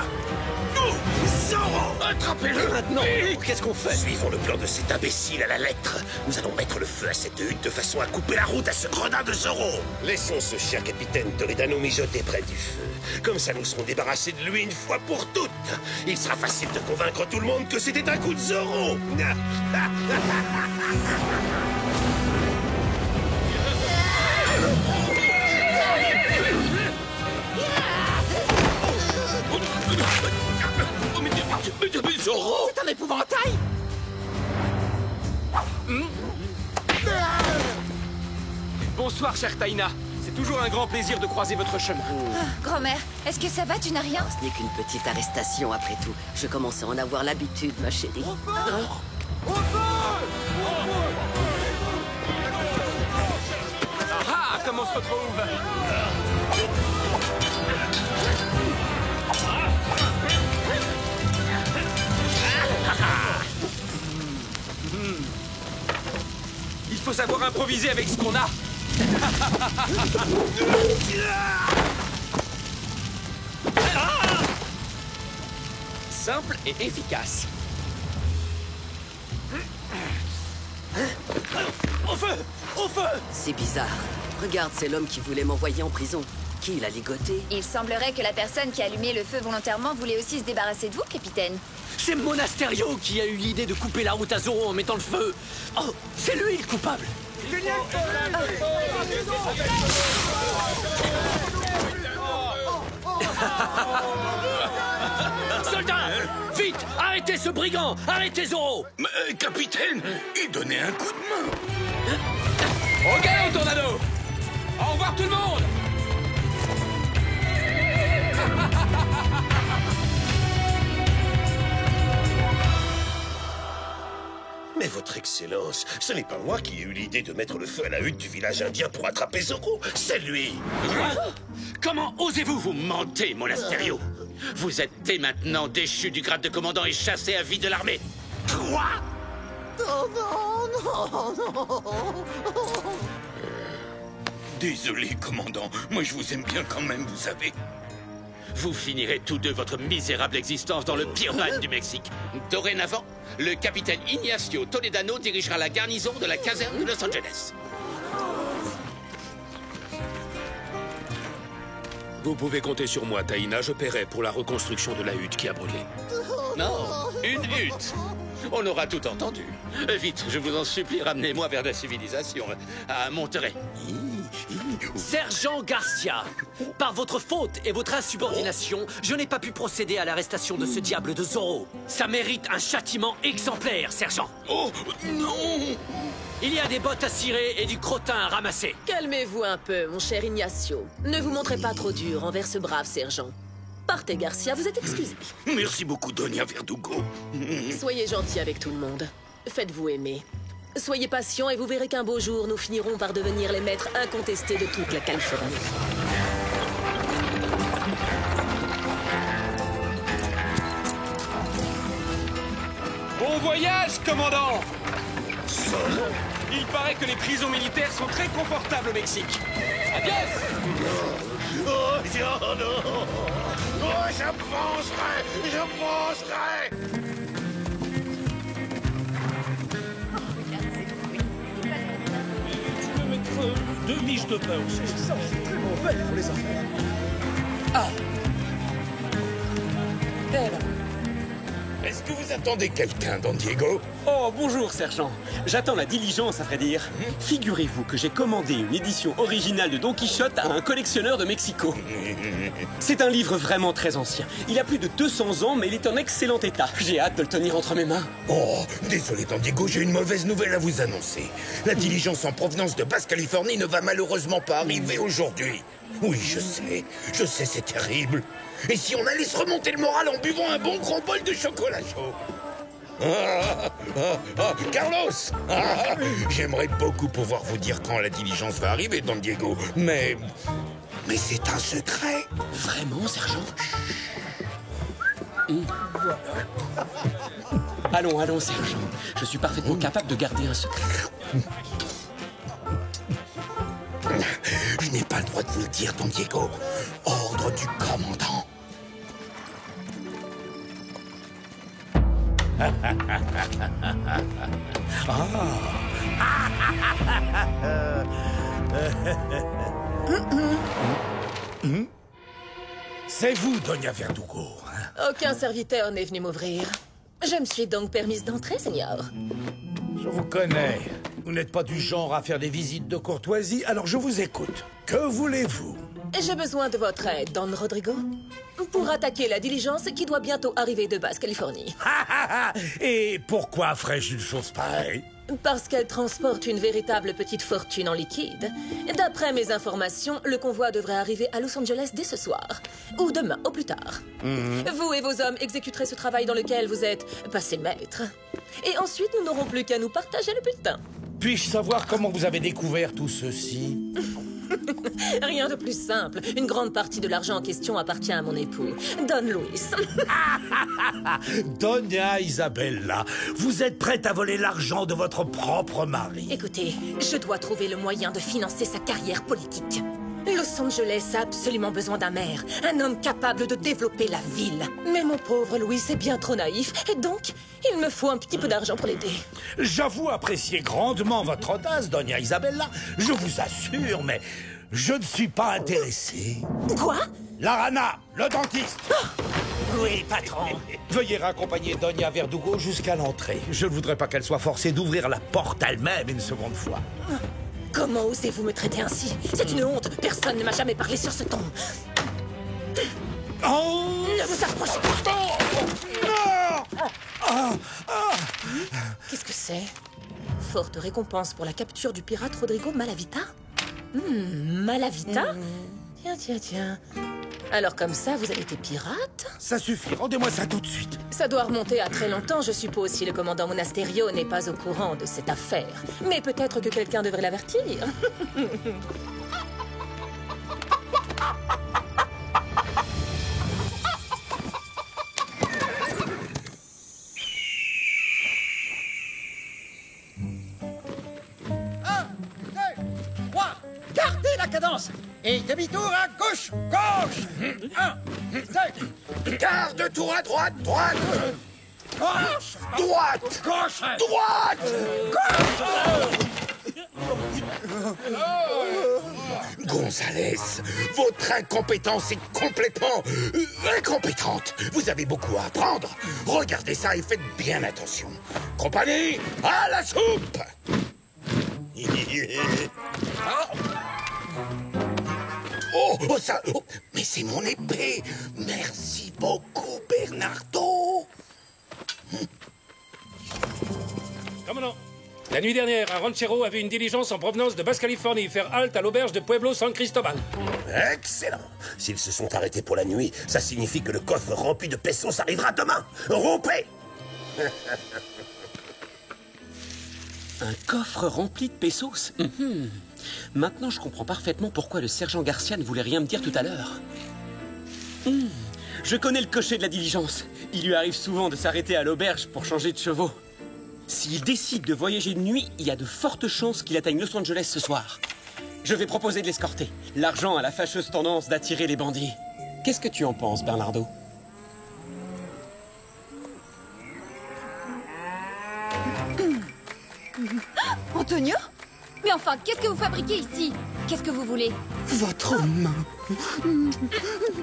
Zorro! Attrapez-le maintenant! Qu'est-ce qu'on fait? Suivons le plan de cet imbécile à la lettre. Nous allons mettre le feu à cette hutte de façon à couper la route à ce gredin de Zorro. Laissons ce cher capitaine Toledano mijoter près du feu. Comme ça, nous serons débarrassés de lui une fois pour toutes. Il sera facile de convaincre tout le monde que c'était un coup de Zorro. Zorro! C'est un épouvantail! Bonsoir, chère Taina. C'est toujours un grand plaisir de croiser votre chemin. Grand-mère, est-ce que ça va? Tu n'as rien? Ce n'est qu'une petite arrestation après tout. Je commence à en avoir l'habitude, ma chérie. Ah, comment on se retrouve? Il faut savoir improviser avec ce qu'on a. Simple et efficace. Au feu! Au feu! C'est bizarre. Regarde, c'est l'homme qui voulait m'envoyer en prison. Qui l'a ligoté? Il semblerait que la personne qui a allumé le feu volontairement voulait aussi se débarrasser de vous, capitaine. C'est Monasterio qui a eu l'idée de couper la route à Zorro en mettant le feu. Oh, c'est lui le coupable. Soldats, vite, arrêtez ce brigand, arrêtez Zoro. Capitaine, il donnait un coup de main. Au galop, Tornado. Au revoir tout le monde. Mais votre Excellence, ce n'est pas moi qui ai eu l'idée de mettre le feu à la hutte du village indien pour attraper Zoro, c'est lui. Comment osez-vous vous mentez, Monasterio? Vous êtes dès maintenant déchu du grade de commandant et chassé à vie de l'armée. Quoi? Oh non, non, non. Désolé, commandant. Moi, je vous aime bien quand même, vous savez. Vous finirez tous deux votre misérable existence dans le pire bagne du Mexique. Dorénavant, le capitaine Ignacio Toledano dirigera la garnison de la caserne de Los Angeles. Vous pouvez compter sur moi, Taïna. Je paierai pour la reconstruction de la hutte qui a brûlé. Non, une hutte. On aura tout entendu. Vite, je vous en supplie, ramenez-moi vers la civilisation. À Monterrey. Sergent Garcia, par votre faute et votre insubordination, je n'ai pas pu procéder à l'arrestation de ce diable de Zoro. Ça mérite un châtiment exemplaire, sergent. Oh, non! Il y a des bottes à cirer et du crottin à ramasser. Calmez-vous un peu, mon cher Ignacio. Ne vous montrez pas trop dur envers ce brave sergent. Partez, Garcia, vous êtes excusé. Merci beaucoup, Doña Verdugo. Soyez gentil avec tout le monde. Faites-vous aimer. Soyez patient et vous verrez qu'un beau jour, nous finirons par devenir les maîtres incontestés de toute la Californie. Bon voyage, commandant. Il paraît que les prisons militaires sont très confortables au Mexique. Adios. Oh, non. Oh, je penserai. Je vais mettre 2 miches de pain aussi. Ça, c'est très mauvais pour les affaires. Ah. Est-ce que vous attendez quelqu'un, Don Diego? Oh, bonjour, sergent. J'attends la diligence, à vrai dire. Figurez-vous que j'ai commandé une édition originale de Don Quichotte à un collectionneur de Mexico. C'est un livre vraiment très ancien. Il a plus de 200 ans, mais il est en excellent état. J'ai hâte de le tenir entre mes mains. Oh, désolé, Don Diego, j'ai une mauvaise nouvelle à vous annoncer. La diligence en provenance de Basse-Californie ne va malheureusement pas arriver aujourd'hui. Oui, je sais, c'est terrible. Et si on allait se remonter le moral en buvant un bon gros bol de chocolat chaud? Carlos, j'aimerais beaucoup pouvoir vous dire quand la diligence va arriver, Don Diego, mais c'est un secret. Vraiment, sergent? Allons, sergent. Je suis parfaitement capable de garder un secret. Je n'ai pas le droit de vous le dire, Don Diego. Ordre du commandant. C'est vous, Doña Verdugo. Aucun serviteur n'est venu m'ouvrir. Je me suis donc permise d'entrer, seigneur. Je vous connais. Vous n'êtes pas du genre à faire des visites de courtoisie, alors je vous écoute. Que voulez-vous? J'ai besoin de votre aide, Don Rodrigo, pour attaquer la diligence qui doit bientôt arriver de Basse-Californie. Et pourquoi ferais-je une chose pareille? Parce qu'elle transporte une véritable petite fortune en liquide. D'après mes informations, le convoi devrait arriver à Los Angeles dès ce soir. Ou demain, au plus tard. Vous et vos hommes exécuterez ce travail dans lequel vous êtes passé maître. Et ensuite, nous n'aurons plus qu'à nous partager le butin. Puis-je savoir comment vous avez découvert tout ceci? Rien de plus simple. Une grande partie de l'argent en question appartient à mon époux, Don Luis. Doña Isabella, vous êtes prête à voler l'argent de votre propre mari. Écoutez, je dois trouver le moyen de financer sa carrière politique. Los Angeles a absolument besoin d'un maire, un homme capable de développer la ville. Mais mon pauvre Louis est bien trop naïf, et donc, il me faut un petit peu d'argent pour l'aider. J'avoue apprécier grandement votre audace, Doña Isabella, je vous assure, mais je ne suis pas intéressé. Quoi? La rana, le dentiste. Oui, patron. Veuillez raccompagner Donia Verdugo jusqu'à l'entrée. Je ne voudrais pas qu'elle soit forcée d'ouvrir la porte elle-même une seconde fois. Comment osez-vous me traiter ainsi? C'est une honte. Personne ne m'a jamais parlé sur ce ton. Oh! Ne vous approchez pas. Non! Qu'est-ce que c'est? Forte récompense pour la capture du pirate Rodrigo Malavita? Malavita? Tiens. Alors comme ça, vous avez été pirate? Ça suffit, rendez-moi ça tout de suite. Ça doit remonter à très longtemps, je suppose, si le commandant Monasterio n'est pas au courant de cette affaire. Mais peut-être que quelqu'un devrait l'avertir. Gardez la cadence. Et demi-tour à gauche. Gauche. 1, 2. Garde tour à droite, droite. Gauche. Droite. Gauche. Droite. Gonzalez, votre incompétence est complètement incompétente. Vous avez beaucoup à apprendre. Regardez ça et faites bien attention. Compagnie, à la soupe. Oh, ça... Oh, mais c'est mon épée. Merci beaucoup, Bernardo. Commandant, la nuit dernière, un ranchero a vu une diligence en provenance de Basse-Californie faire halte à l'auberge de Pueblo San Cristobal. Excellent. S'ils se sont arrêtés pour la nuit, ça signifie que le coffre rempli de pesos arrivera demain. Rompez. Un coffre rempli de pesos. Maintenant, je comprends parfaitement pourquoi le sergent Garcia ne voulait rien me dire tout à l'heure. Je connais le cocher de la diligence. Il lui arrive souvent de s'arrêter à l'auberge pour changer de chevaux. S'il décide de voyager de nuit, il y a de fortes chances qu'il atteigne Los Angeles ce soir. Je vais proposer de l'escorter. L'argent a la fâcheuse tendance d'attirer les bandits. Qu'est-ce que tu en penses, Bernardo? Antonio? Mais enfin, qu'est-ce que vous fabriquez ici? Qu'est-ce que vous voulez? Votre main.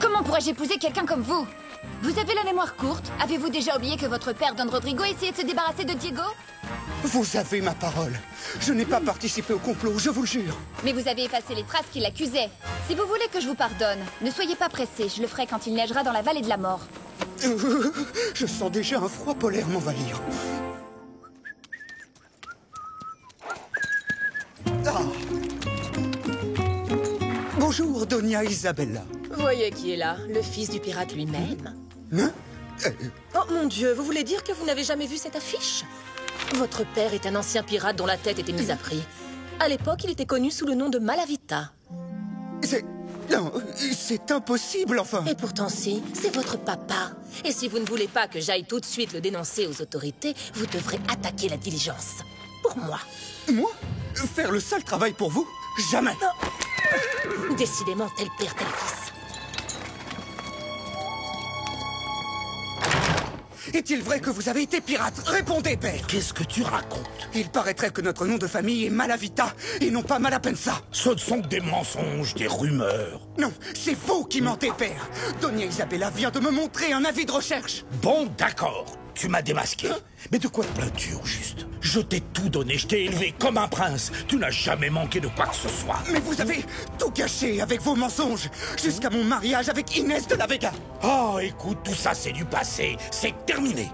Comment pourrais-je épouser quelqu'un comme vous? Vous avez la mémoire courte? Avez-vous déjà oublié que votre père, Don Rodrigo, essayait de se débarrasser de Diego? Vous avez ma parole. Je n'ai pas participé au complot, je vous le jure. Mais vous avez effacé les traces qui l'accusaient. Si vous voulez que je vous pardonne, ne soyez pas pressé, je le ferai quand il neigera dans la vallée de la mort. Je sens déjà un froid polaire m'envahir. Ah. Bonjour, Donia Isabella. Voyez qui est là, le fils du pirate lui-même. Hein? Oh mon Dieu, vous voulez dire que vous n'avez jamais vu cette affiche? Votre père est un ancien pirate dont la tête était mise à prix. À l'époque, il était connu sous le nom de Malavita. Non, c'est impossible, enfin. Et pourtant si, c'est votre papa. Et si vous ne voulez pas que j'aille tout de suite le dénoncer aux autorités, vous devrez attaquer la diligence. Pour moi. Moi? Faire le sale travail pour vous? Jamais. Non. Décidément, tel père, tel fils. Est-il vrai que vous avez été pirate? Répondez, père. Qu'est-ce que tu racontes? Il paraîtrait que notre nom de famille est Malavita et non pas Malapensa. Ce ne sont que des mensonges, des rumeurs. Non, c'est vous qui mentez, père. Donia Isabella vient de me montrer un avis de recherche. Bon, d'accord. Tu m'as démasqué. Mais de quoi te plains-tu, au juste? Je t'ai tout donné, je t'ai élevé comme un prince. Tu n'as jamais manqué de quoi que ce soit. Mais vous avez tout gâché avec vos mensonges, jusqu'à mon mariage avec Inès de la Vega. Oh, écoute, tout ça c'est du passé, c'est terminé.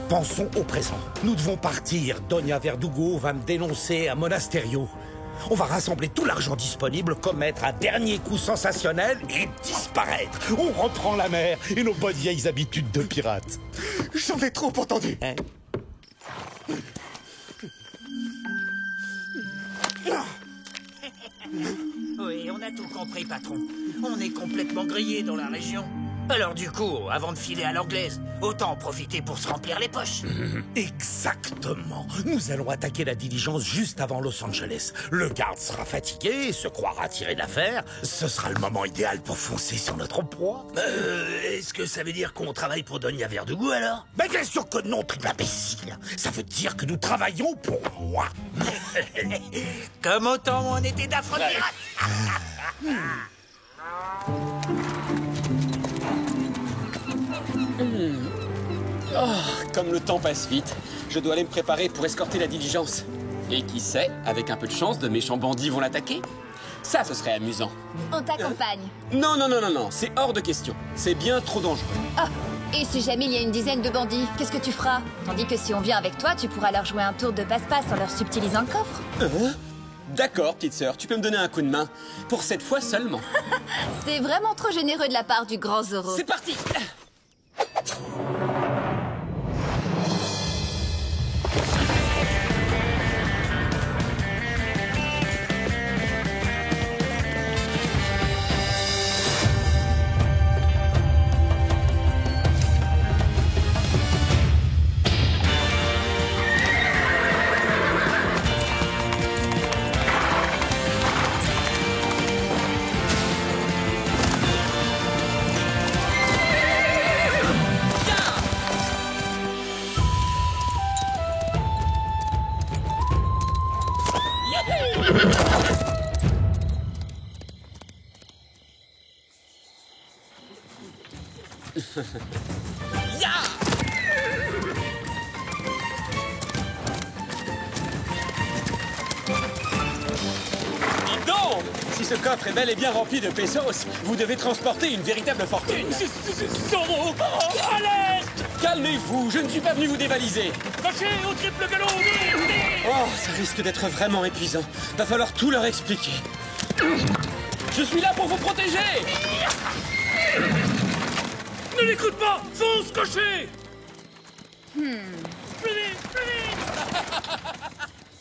Pensons au présent. Nous devons partir. Donia Verdugo va me dénoncer à Monasterio. On va rassembler tout l'argent disponible, commettre un dernier coup sensationnel et disparaître. On reprend la mer et nos bonnes vieilles habitudes de pirates. J'en ai trop entendu. Oui, on a tout compris, patron. On est complètement grillé dans la région. Alors du coup, avant de filer à l'anglaise, autant en profiter pour se remplir les poches. Exactement. Nous allons attaquer la diligence juste avant Los Angeles. Le garde sera fatigué, se croira tiré d'affaire. Ce sera le moment idéal pour foncer sur notre proie. Est-ce que ça veut dire qu'on travaille pour Donia Verdugo, alors? Mais bien sûr que non, triple imbécile. Ça veut dire que nous travaillons pour moi. Comme au temps où on était d'affreux pirates. Oh, comme le temps passe vite. Je dois aller me préparer pour escorter la diligence. Et qui sait, avec un peu de chance, de méchants bandits vont l'attaquer. Ça, ce serait amusant. On t'accompagne. Non, non, non, non, non, c'est hors de question. C'est bien trop dangereux. Ah, et si jamais il y a une dizaine de bandits, qu'est-ce que tu feras? Tandis que si on vient avec toi, tu pourras leur jouer un tour de passe-passe en leur subtilisant le coffre. D'accord, petite sœur, tu peux me donner un coup de main. Pour cette fois seulement. C'est vraiment trop généreux de la part du grand Zoro. C'est parti! Dis donc! Si ce coffre est bel et bien rempli de pesos, vous devez transporter une véritable fortune. Zoro! Alerte! Calmez-vous, je ne suis pas venu vous dévaliser. Lâchez au triple galop! Oh, ça risque d'être vraiment épuisant. Va falloir tout leur expliquer. Je suis là pour vous protéger! Ne l'écoute pas! Fonce, cocher! Hmm. Plus vite, plus vite!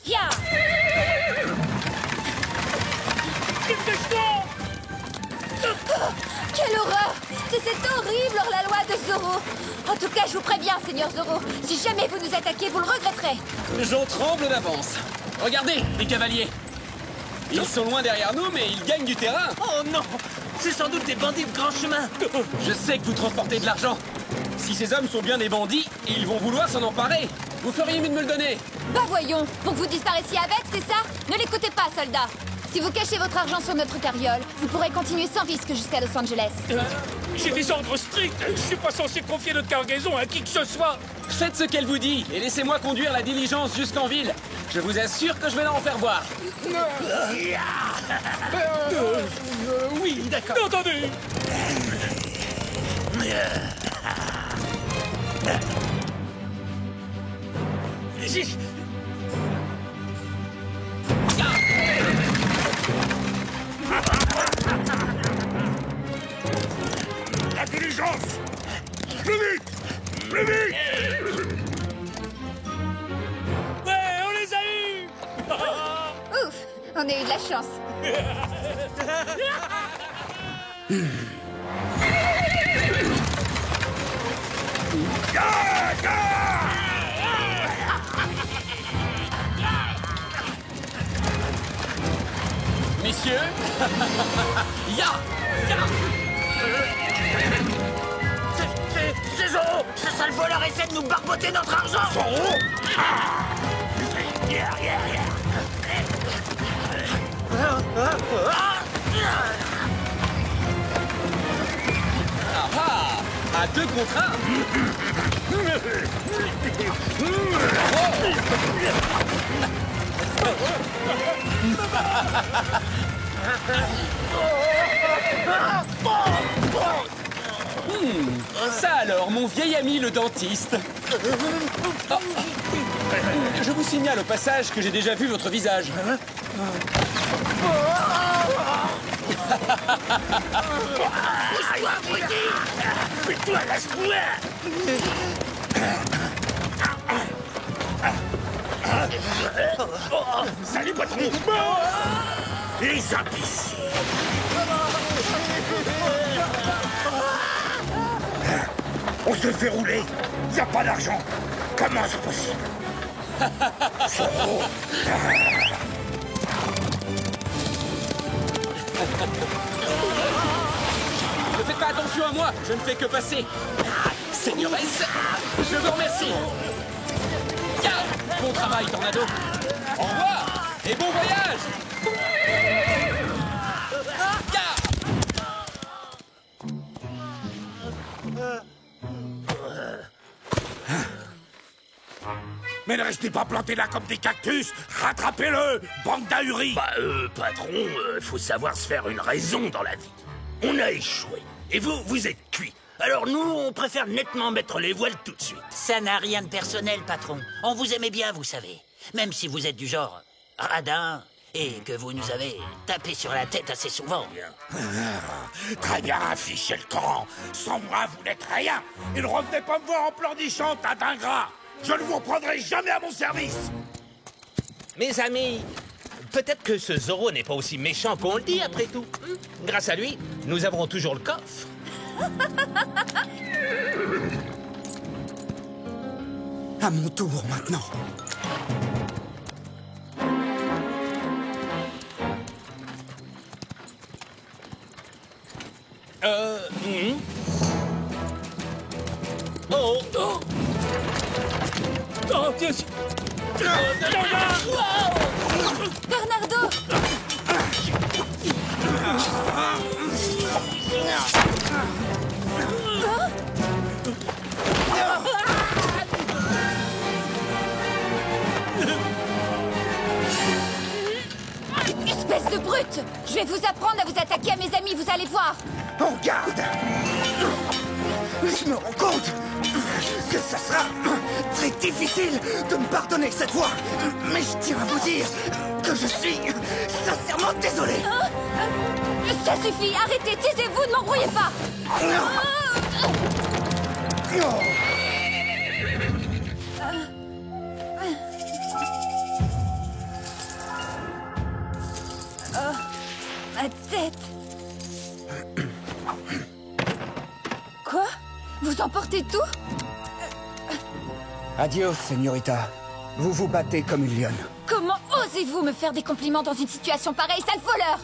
Ya! Dépêche-toi! Quelle horreur! C'est horrible hors-la-loi de Zoro! En tout cas, je vous préviens, Seigneur Zoro, si jamais vous nous attaquez, vous le regretterez! J'en tremble d'avance. Regardez, les cavaliers. Ils sont loin derrière nous, mais ils gagnent du terrain. Oh non! C'est sans doute des bandits de grand chemin. Je sais que vous transportez de l'argent. Si ces hommes sont bien des bandits, ils vont vouloir s'en emparer. Vous feriez mieux de me le donner. Bah voyons, pour que vous disparaissiez avec, c'est ça? Ne l'écoutez pas, soldats! Si vous cachez votre argent sur notre carriole, vous pourrez continuer sans risque jusqu'à Los Angeles. J'ai des ordres stricts. Je suis pas censé confier notre cargaison à qui que ce soit. Faites ce qu'elle vous dit et laissez-moi conduire la diligence jusqu'en ville. Je vous assure que je vais leur en faire voir. Oui, d'accord. Entendu. La diligence! Plus vite! Plus vite! Ouais, on les a eus. Ouf, on a eu de la chance. Messieurs, ya! C'est Zoro! Ce sale voleur essaie de nous barboter notre argent! Zoro! À 2 contre 1. Ça alors, mon vieil ami le dentiste. Oh. Je vous signale au passage que j'ai déjà vu votre visage. Pousse-toi, abruti! Fais-toi la Salut, patron! Les imbéciles! On se fait rouler! Y a pas d'argent! Comment c'est possible? Zoro! Ne faites pas attention à moi, je ne fais que passer. Seigneuresse, je vous remercie. Bon travail, Tornado. Au revoir et bon voyage. Mais ne restez pas plantés là comme des cactus. Rattrapez-le, bande d'ahuris. Patron, faut savoir se faire une raison dans la vie. On a échoué. Et vous êtes cuits. Alors nous, on préfère nettement mettre les voiles tout de suite. Ça n'a rien de personnel, patron. On vous aimait bien, vous savez. Même si vous êtes du genre radin et que vous nous avez tapé sur la tête assez souvent. Très bien, affichez le camp. Sans moi, vous n'êtes rien. Et ne revenez pas me voir en pleurnichant, tas d'ingrat. Je ne vous reprendrai jamais à mon service. Mes amis, peut-être que ce Zorro n'est pas aussi méchant qu'on le dit, après tout. Grâce à lui, nous avons toujours le coffre. À mon tour, maintenant. Oh! Oh! Oh, tiens! Bernardo! Espèce de brute! Je vais vous apprendre à vous attaquer à mes amis, vous allez voir! En garde! Je me rends compte que ça sera très difficile de me pardonner cette fois. Mais je tiens à vous dire que je suis sincèrement désolé. Ça suffit, arrêtez, taisez-vous, ne m'embrouillez pas! Ma tête! Quoi? Vous emportez tout? Adios, señorita. Vous vous battez comme une lionne. Comment osez-vous me faire des compliments dans une situation pareille, sale voleur?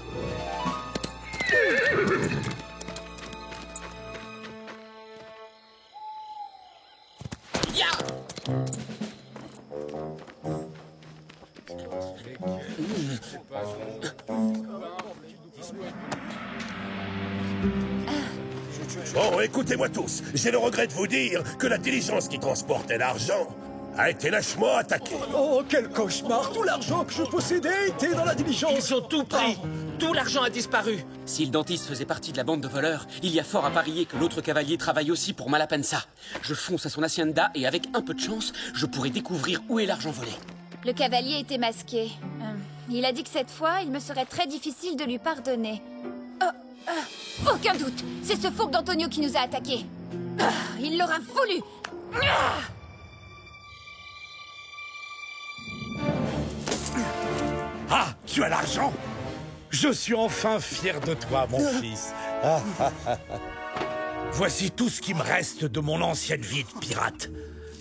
Bon, écoutez-moi tous. J'ai le regret de vous dire que la diligence qui transportait l'argent a été lâchement attaquée. Oh, quel cauchemar! Tout l'argent que je possédais était dans la diligence. Ils ont tout pris. Tout l'argent a disparu. Si le dentiste faisait partie de la bande de voleurs, il y a fort à parier que l'autre cavalier travaille aussi pour Malapensa. Je fonce à son hacienda et avec un peu de chance, je pourrai découvrir où est l'argent volé. Le cavalier était masqué. Il a dit que cette fois, il me serait très difficile de lui pardonner. Aucun doute, c'est ce fourbe d'Antonio qui nous a attaqués. Il l'aura voulu. Ah, tu as l'argent? Je suis enfin fier de toi, mon fils. Voici tout ce qui me reste de mon ancienne vie de pirate.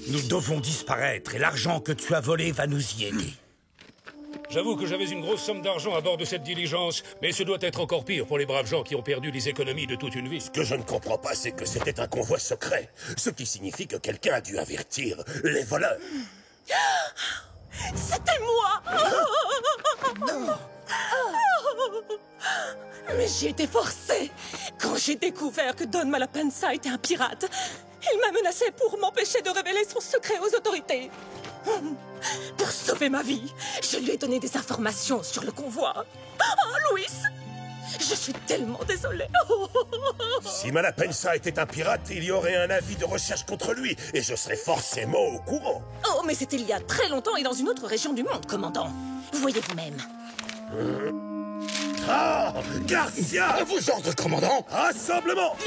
Nous devons disparaître et l'argent que tu as volé va nous y aider. J'avoue que j'avais une grosse somme d'argent à bord de cette diligence, mais ce doit être encore pire pour les braves gens qui ont perdu les économies de toute une vie. Ce que je ne comprends pas, c'est que c'était un convoi secret, ce qui signifie que quelqu'un a dû avertir les voleurs. C'était moi! Mais j'y étais forcée. Quand j'ai découvert que Don Malapensa était un pirate, il m'a menacé pour m'empêcher de révéler son secret aux autorités. Pour sauver ma vie, je lui ai donné des informations sur le convoi. Oh, Luis! Je suis tellement désolée. Si Malapensa était un pirate, il y aurait un avis de recherche contre lui, et je serais forcément au courant. Oh, mais c'était il y a très longtemps et dans une autre région du monde, commandant. Vous voyez vous-même. Ah, Garcia! À vos ordres, commandant! Rassemblement!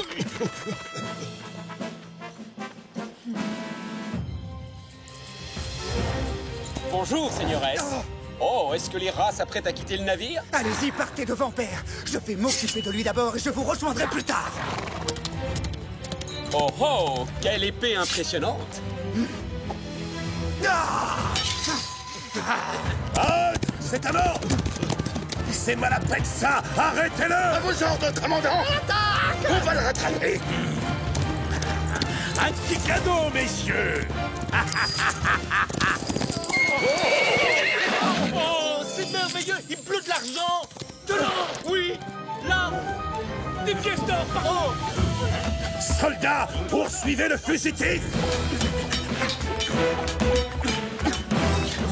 Bonjour, seigneuresse. Oh, est-ce que les rats s'apprêtent à quitter le navire? Allez-y, partez devant, père. Je vais m'occuper de lui d'abord et je vous rejoindrai plus tard. Oh oh, quelle épée impressionnante! Ah, c'est un ordre! C'est Malapensa! Arrêtez-le! À vos ordres, commandant! On va le rattraper! Un petit cadeau, messieurs! Oh, c'est merveilleux! Il pleut de l'argent! De l'or! Oui! Là! Des pièces d'or, pardon! Soldats, poursuivez le fugitif!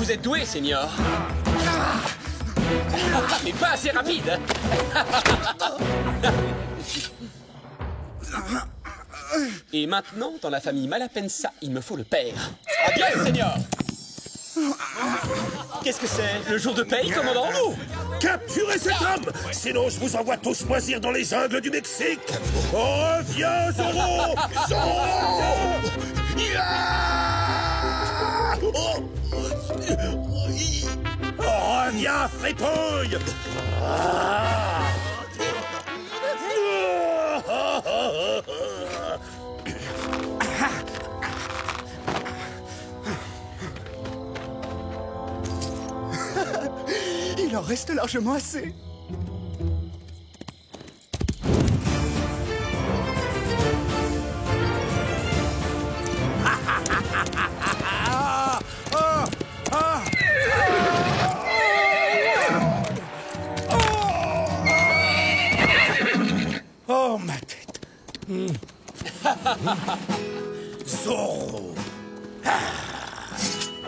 Vous êtes doué, Senior. Mais pas assez rapide. Et maintenant, dans la famille Malapensa, il me faut le père. À bien, Senior. Qu'est-ce que c'est? Le jour de paye, commandant? Capturez cet homme! Sinon, je vous envoie tous moisir dans les jungles du Mexique! Reviens, Zorro! Zorro! Reviens, fripouille! Il en reste largement assez. Oh, ma tête. Zorro!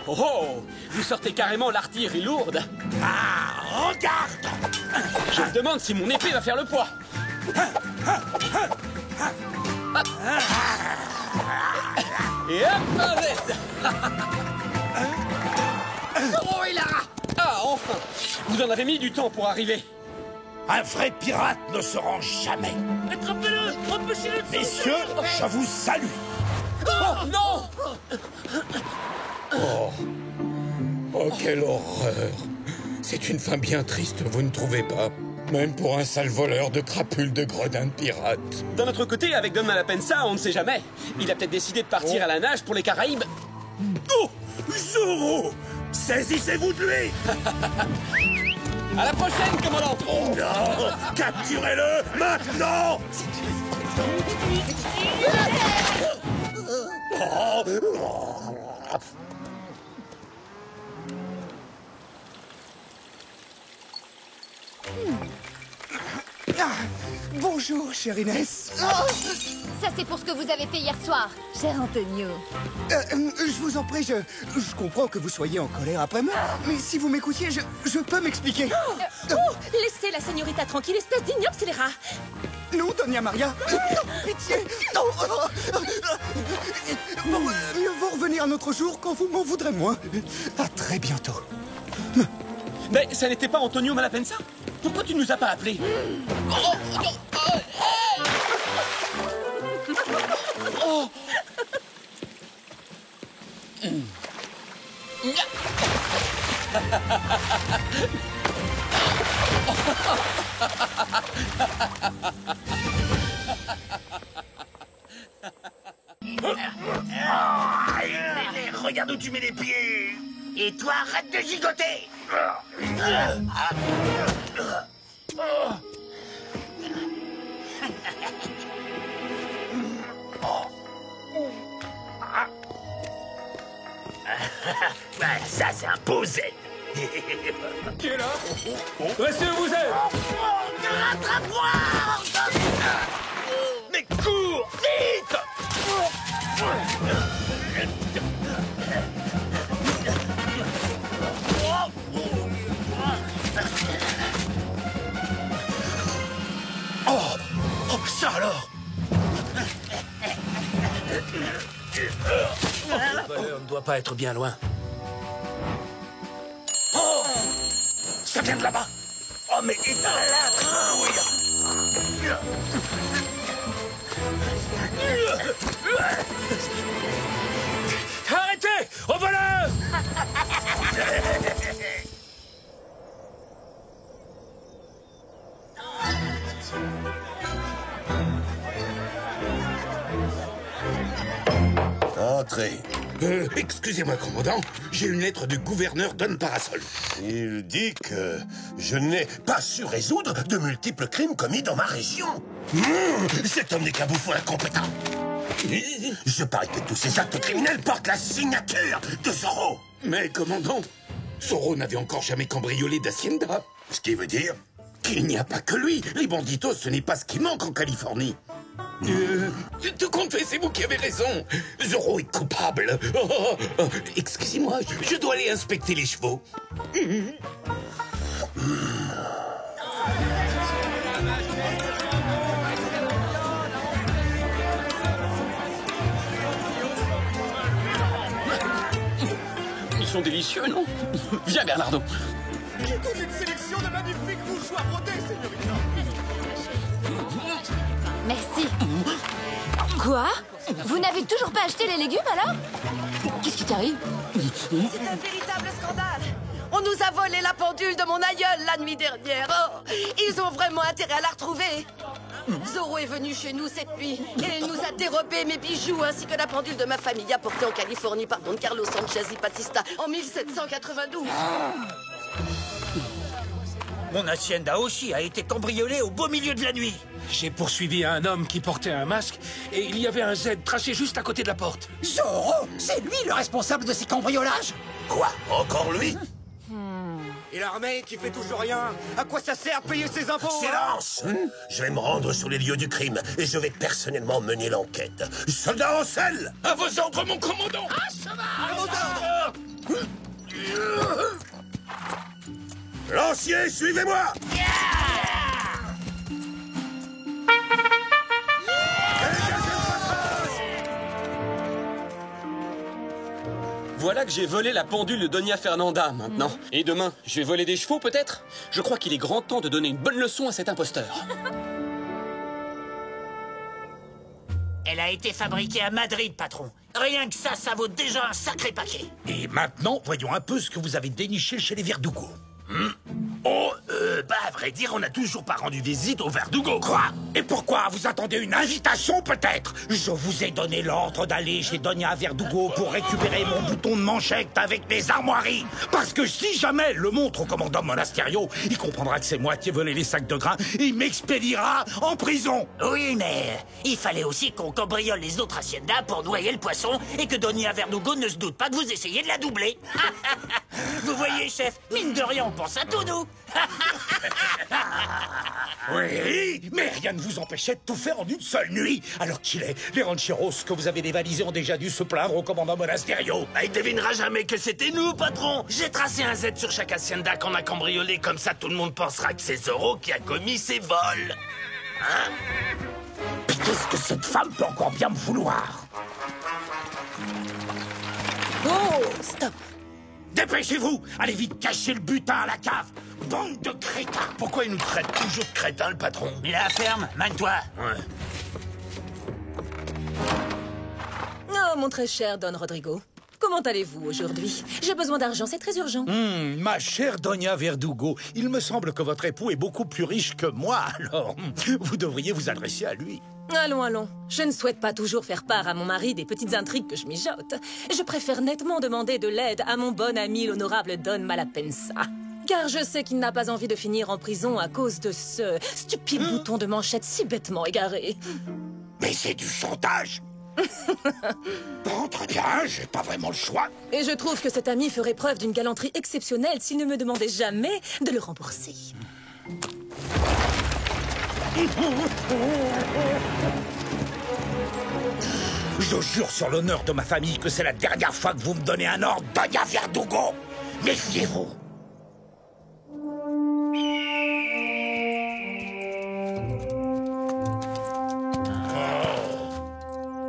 Oh, oh, vous sortez carrément l'artillerie lourde. Ah, regarde! Je me demande si mon épée va faire le poids. Et hop, un veste. Zorro et Lara. Ah, enfin. Vous en avez mis du temps pour arriver. Un vrai pirate ne se rend jamais. Attrapez-le! Empêchez-le de Messieurs, je vous salue. Oh, non! Oh, quelle horreur! C'est une fin bien triste, vous ne trouvez pas? Même pour un sale voleur de crapules de gredin de pirate. D'un autre côté, avec Don Malapensa, on ne sait jamais. Il a peut-être décidé de partir à la nage pour les Caraïbes. Oh! Zorro! Saisissez-vous de lui! À la prochaine, commandant! Oh non! Capturez-le maintenant! Bonjour, chère Inès. Ça, c'est pour ce que vous avez fait hier soir, cher Antonio. Je vous en prie, je comprends que vous soyez en colère après moi, mais si vous m'écoutiez, je peux m'expliquer. Laissez la señorita tranquille, espèce d'ignoble scélérat. Non, Doña Maria. Pitié. Non. Bon, mieux vaut revenir un autre jour quand vous m'en voudrez moins. À très bientôt. Mais ça n'était pas Antonio Malapensa? Pourquoi tu nous as pas appelés? Oh. Regarde où tu mets les pieds! Et toi, arrête de gigoter! Ça, c'est un beau Z. Qui est là? Restez où vous êtes! Rattrape-moi! Mais cours! Vite! Oh, ça alors! Le voleur ne doit pas être bien loin. Oh! Ça vient de là-bas! Oh, mais éteins-la! Oui! Arrêtez! Au voleur! Entrez. Excusez-moi, commandant, j'ai une lettre du gouverneur Don Parasol. Il dit que je n'ai pas su résoudre de multiples crimes commis dans ma région. Cet homme n'est qu'un bouffon incompétent. Je parie que tous ces actes criminels portent la signature de Zorro. Mais, commandant, Zorro n'avait encore jamais cambriolé d'Hacienda. Ce qui veut dire qu'il n'y a pas que lui. Les banditos, ce n'est pas ce qui manque en Californie. Tout compte fait, c'est vous qui avez raison. Zorro est coupable. Excusez-moi, je dois aller inspecter les chevaux. Ils sont délicieux, non? Viens, Bernardo. J'ai toute une sélection de magnifiques mouchoirs brodés, señorita. Merci. Quoi? Vous n'avez toujours pas acheté les légumes, alors? Qu'est-ce qui t'arrive? C'est un véritable scandale. On nous a volé la pendule de mon aïeul la nuit dernière. Oh, ils ont vraiment intérêt à la retrouver. Zorro est venu chez nous cette nuit et il nous a dérobé mes bijoux ainsi que la pendule de ma famille apportée en Californie par Don Carlos Sanchez y Batista en 1792. Mon hacienda aussi a été cambriolée au beau milieu de la nuit. J'ai poursuivi un homme qui portait un masque et il y avait un Z tracé juste à côté de la porte. Zorro, c'est lui le responsable de ces cambriolages? Quoi? Encore lui? Et l'armée qui fait toujours rien? À quoi ça sert de payer ses impôts? Silence! Je vais me rendre sur les lieux du crime et je vais personnellement mener l'enquête. Soldats en selle! À vos ordres, mon commandant! À vos ordres! Lancier, suivez-moi! Voilà que j'ai volé la pendule de Doña Fernanda, maintenant. Et demain, je vais voler des chevaux, peut-être? Je crois qu'il est grand temps de donner une bonne leçon à cet imposteur. Elle a été fabriquée à Madrid, patron. Rien que ça vaut déjà un sacré paquet. Et maintenant, voyons un peu ce que vous avez déniché chez les Verdugo. À vrai dire, on n'a toujours pas rendu visite au Verdugo. Quoi? Et pourquoi? Vous attendez une invitation, peut-être? Je vous ai donné l'ordre d'aller chez Doña Verdugo pour récupérer mon bouton de manchette avec les armoiries. Parce que si jamais elle le montre au commandant Monasterio, il comprendra que c'est moi qui ai volé les sacs de grains et il m'expédiera en prison. Oui, mais il fallait aussi qu'on cambriole les autres haciendas pour noyer le poisson et que Doña Verdugo ne se doute pas que vous essayez de la doubler. Vous voyez, chef, mine de rien, on pense à tout, nous. Oui, mais rien ne vous empêchait de tout faire en une seule nuit. Alors qu'il est, les rancheros que vous avez dévalisés ont déjà dû se plaindre au commandant Monasterio. Il devinera jamais que c'était nous, patron. J'ai tracé un Z sur chaque hacienda qu'on a cambriolé, comme ça tout le monde pensera que c'est Zorro qui a commis ces vols. Hein? Qu'est-ce que cette femme peut encore bien me vouloir? Oh, stop! Dépêchez-vous! Allez vite cacher le butin à la cave! Bande de crétins! Pourquoi il nous traite toujours de crétins, le patron? La ferme, mène-toi. Ouais. Oh, mon très cher Don Rodrigo. Comment allez-vous aujourd'hui? J'ai besoin d'argent, c'est très urgent. Ma chère Doña Verdugo, il me semble que votre époux est beaucoup plus riche que moi, alors vous devriez vous adresser à lui. Allons. Je ne souhaite pas toujours faire part à mon mari des petites intrigues que je mijote. Je préfère nettement demander de l'aide à mon bon ami l'honorable Don Malapensa. Car je sais qu'il n'a pas envie de finir en prison à cause de ce stupide bouton de manchette si bêtement égaré. Mais c'est du chantage! Bon, très bien, j'ai pas vraiment le choix. Et je trouve que cet ami ferait preuve d'une galanterie exceptionnelle s'il ne me demandait jamais de le rembourser. Je jure sur l'honneur de ma famille que c'est la dernière fois que vous me donnez un ordre, Doña Verdugo. Méfiez-vous.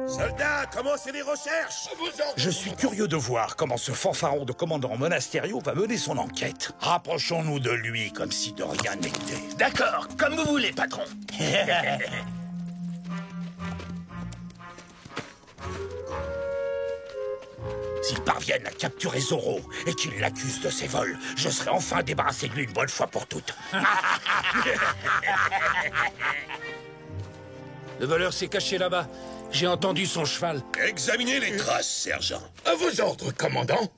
Soldats, commencez les recherches! Je suis curieux de voir comment ce fanfaron de commandant Monasterio va mener son enquête. Rapprochons-nous de lui comme si de rien n'était. D'accord, comme vous voulez, patron. S'ils parviennent à capturer Zorro et qu'ils l'accusent de ses vols, je serai enfin débarrassé de lui une bonne fois pour toutes. Le voleur s'est caché là-bas. J'ai entendu son cheval. Examinez les traces, sergent. À vos ordres, commandant.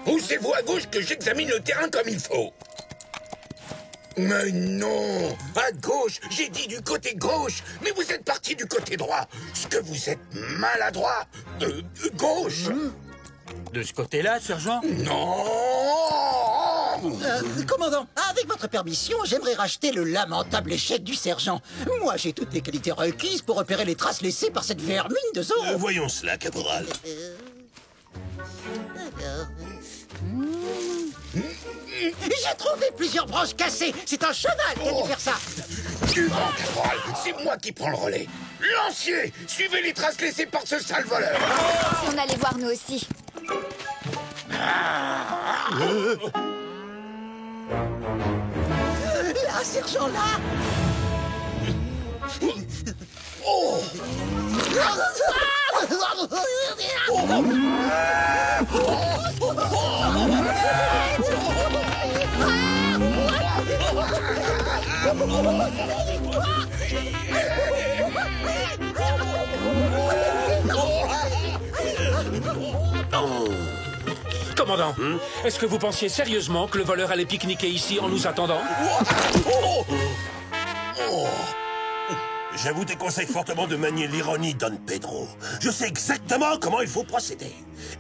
Poussez-vous à gauche que j'examine le terrain comme il faut. Mais non, à gauche, j'ai dit du côté gauche, mais vous êtes parti du côté droit. Ce que vous êtes maladroit. Gauche. De ce côté-là, sergent? Non. Commandant, avec votre permission, j'aimerais racheter le lamentable échec du sergent. Moi, j'ai toutes les qualités requises pour repérer les traces laissées par cette vermine de Zorro. Voyons cela, caporal. J'ai trouvé plusieurs branches cassées. C'est un cheval qui a dû faire ça. Du vent, caporal, c'est moi qui prends le relais. Lancier, suivez les traces laissées par ce sale voleur. Si on allait voir nous aussi. Là, sergent, là. Oh. Commandant, est-ce que vous pensiez sérieusement que le voleur allait pique-niquer ici en nous attendant? Je vous déconseille fortement de manier l'ironie, Don Pedro. Je sais exactement comment il faut procéder.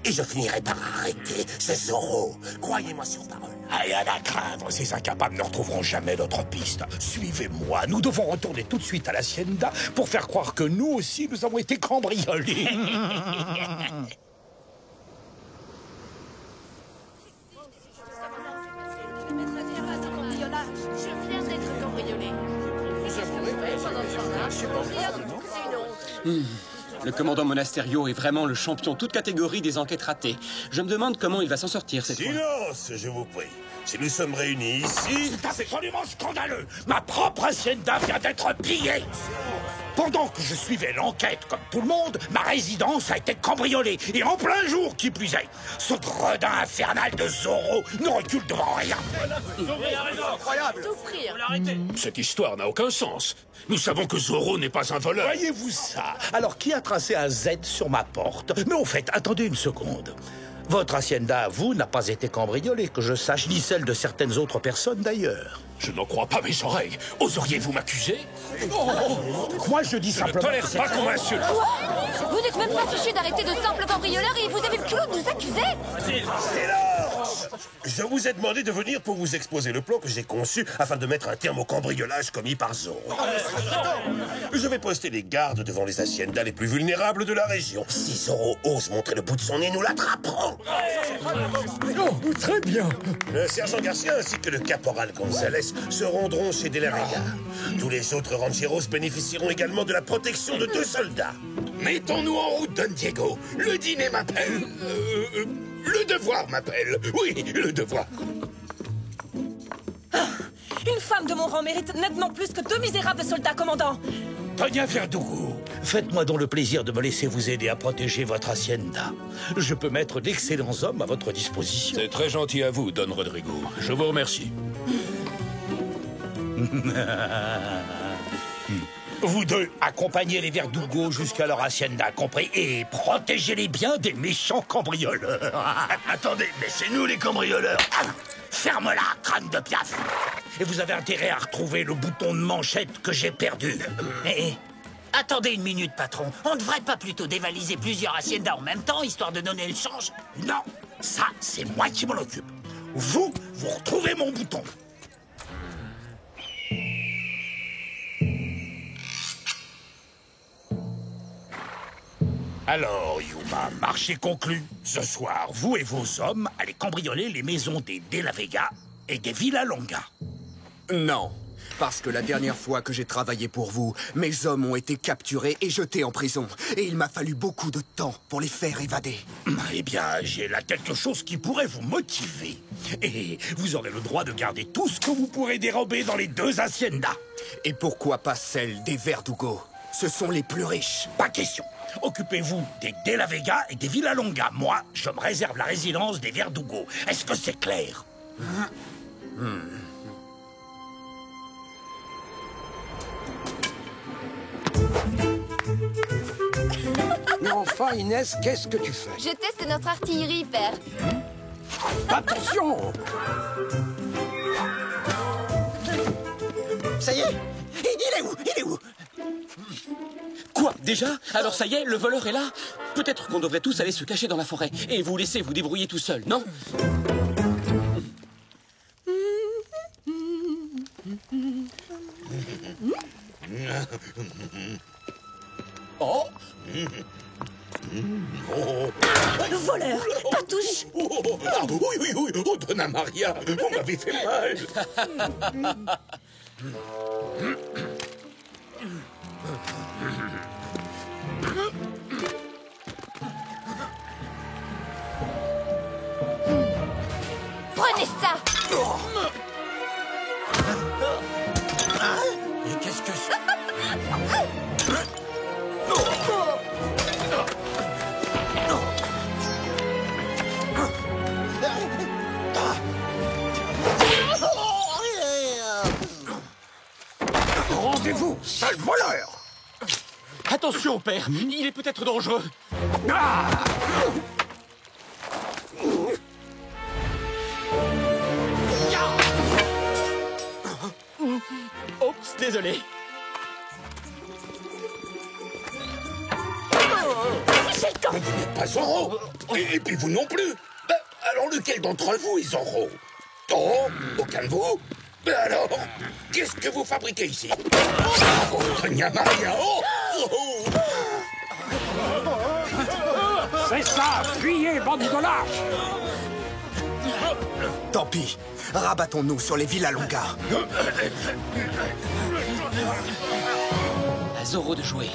Et je finirai par arrêter ce Zorro. Croyez-moi sur parole. Rien à craindre, ces incapables ne retrouveront jamais notre piste. Suivez-moi, nous devons retourner tout de suite à l'Hacienda pour faire croire que nous aussi, nous avons été cambriolés. Je viens d'être cambriolé. Le commandant Monasterio est vraiment le champion toute catégorie des enquêtes ratées. Je me demande comment il va s'en sortir cette fois. Silence, je vous prie. Si nous sommes réunis ici... C'est absolument scandaleux. Ma propre hacienda vient d'être pillée. Pendant que je suivais l'enquête comme tout le monde, ma résidence a été cambriolée. Et en plein jour, qui plus est. Ce gredin infernal de Zorro ne recule devant rien. Incroyable. Cette histoire n'a aucun sens. Nous savons que Zorro n'est pas un voleur. Voyez-vous ça? Alors, qui a tracé un Z sur ma porte? Mais au fait, attendez une seconde. Votre hacienda à vous n'a pas été cambriolée, que je sache, ni celle de certaines autres personnes d'ailleurs. Je n'en crois pas mes oreilles. Oseriez-vous m'accuser? Moi, je dis simplement... Je ne tolère pas qu'on m'insulte. Vous n'êtes même pas fichu d'arrêter de simples cambrioleurs et vous avez le culot de nous accuser? Silence! Je vous ai demandé de venir pour vous exposer le plan que j'ai conçu afin de mettre un terme au cambriolage commis par Zorro. Je vais poster les gardes devant les haciendas les plus vulnérables de la région. Si Zorro ose montrer le bout de son nez, nous l'attraperons. Oh, très bien. Le sergent Garcia ainsi que le caporal Gonzalez se rendront chez De La Vega. Tous les autres rancheros bénéficieront également de la protection de 2 soldats. Mettons-nous en route, Don Diego. Le dîner m'appelle. Le devoir m'appelle. Oui, le devoir. Une femme de mon rang mérite nettement plus que 2 misérables soldats, commandant. Doña Verdugo, faites-moi donc le plaisir de me laisser vous aider à protéger votre hacienda. Je peux mettre d'excellents hommes à votre disposition. C'est très gentil à vous, Don Rodrigo. Je vous remercie. Vous deux, accompagnez les Verdugo jusqu'à leur hacienda, compris? Et protégez-les bien des méchants cambrioleurs. Attendez, mais c'est nous les cambrioleurs. Ferme-la, crâne de piaf. Et vous avez intérêt à retrouver le bouton de manchette que j'ai perdu. Attendez une minute, patron. On ne devrait pas plutôt dévaliser plusieurs haciendas en même temps, histoire de donner le change? Non, ça, c'est moi qui m'en occupe. Vous retrouvez mon bouton. Alors, Yuma, marché conclu. Ce soir, vous et vos hommes allez cambrioler les maisons des De La Vega et des Villalonga. Non, parce que la dernière fois que j'ai travaillé pour vous, mes hommes ont été capturés et jetés en prison. Et il m'a fallu beaucoup de temps pour les faire évader. Eh bien, j'ai là quelque chose qui pourrait vous motiver. Et vous aurez le droit de garder tout ce que vous pourrez dérober dans les 2 haciendas. Et pourquoi pas celle des Verdugo? Ce sont les plus riches. Pas question. Occupez-vous des De La Vega et des Villalonga. Moi, je me réserve la résidence des Verdugo. Est-ce que c'est clair? Mais enfin, Inès, qu'est-ce que tu fais? Je teste notre artillerie, père. Attention! Ça y est? Il est où? Il est où? Quoi? Déjà? Alors ça y est, le voleur est là? Peut-être qu'on devrait tous aller se cacher dans la forêt et vous laisser vous débrouiller tout seul, non? Oh. Voleur, pas touche. Ah, oui, oh, Donna Maria, vous m'avez fait mal. Prenez ça! Et qu'est-ce que c'est? Rendez-vous, sale voleur! Attention, père, il est peut-être dangereux. Oups, désolé. Mais vous n'êtes pas Zorro. Et puis vous non plus. Ben, alors lequel d'entre vous est Zorro? Oh, aucun de vous? Ben alors, qu'est-ce que vous fabriquez ici? Oh, Doña Maria, oh, oh. C'est ça, fuyez, bandit de lâche! Tant pis, rabattons-nous sur les Villas Longa. À Zorro de jouer.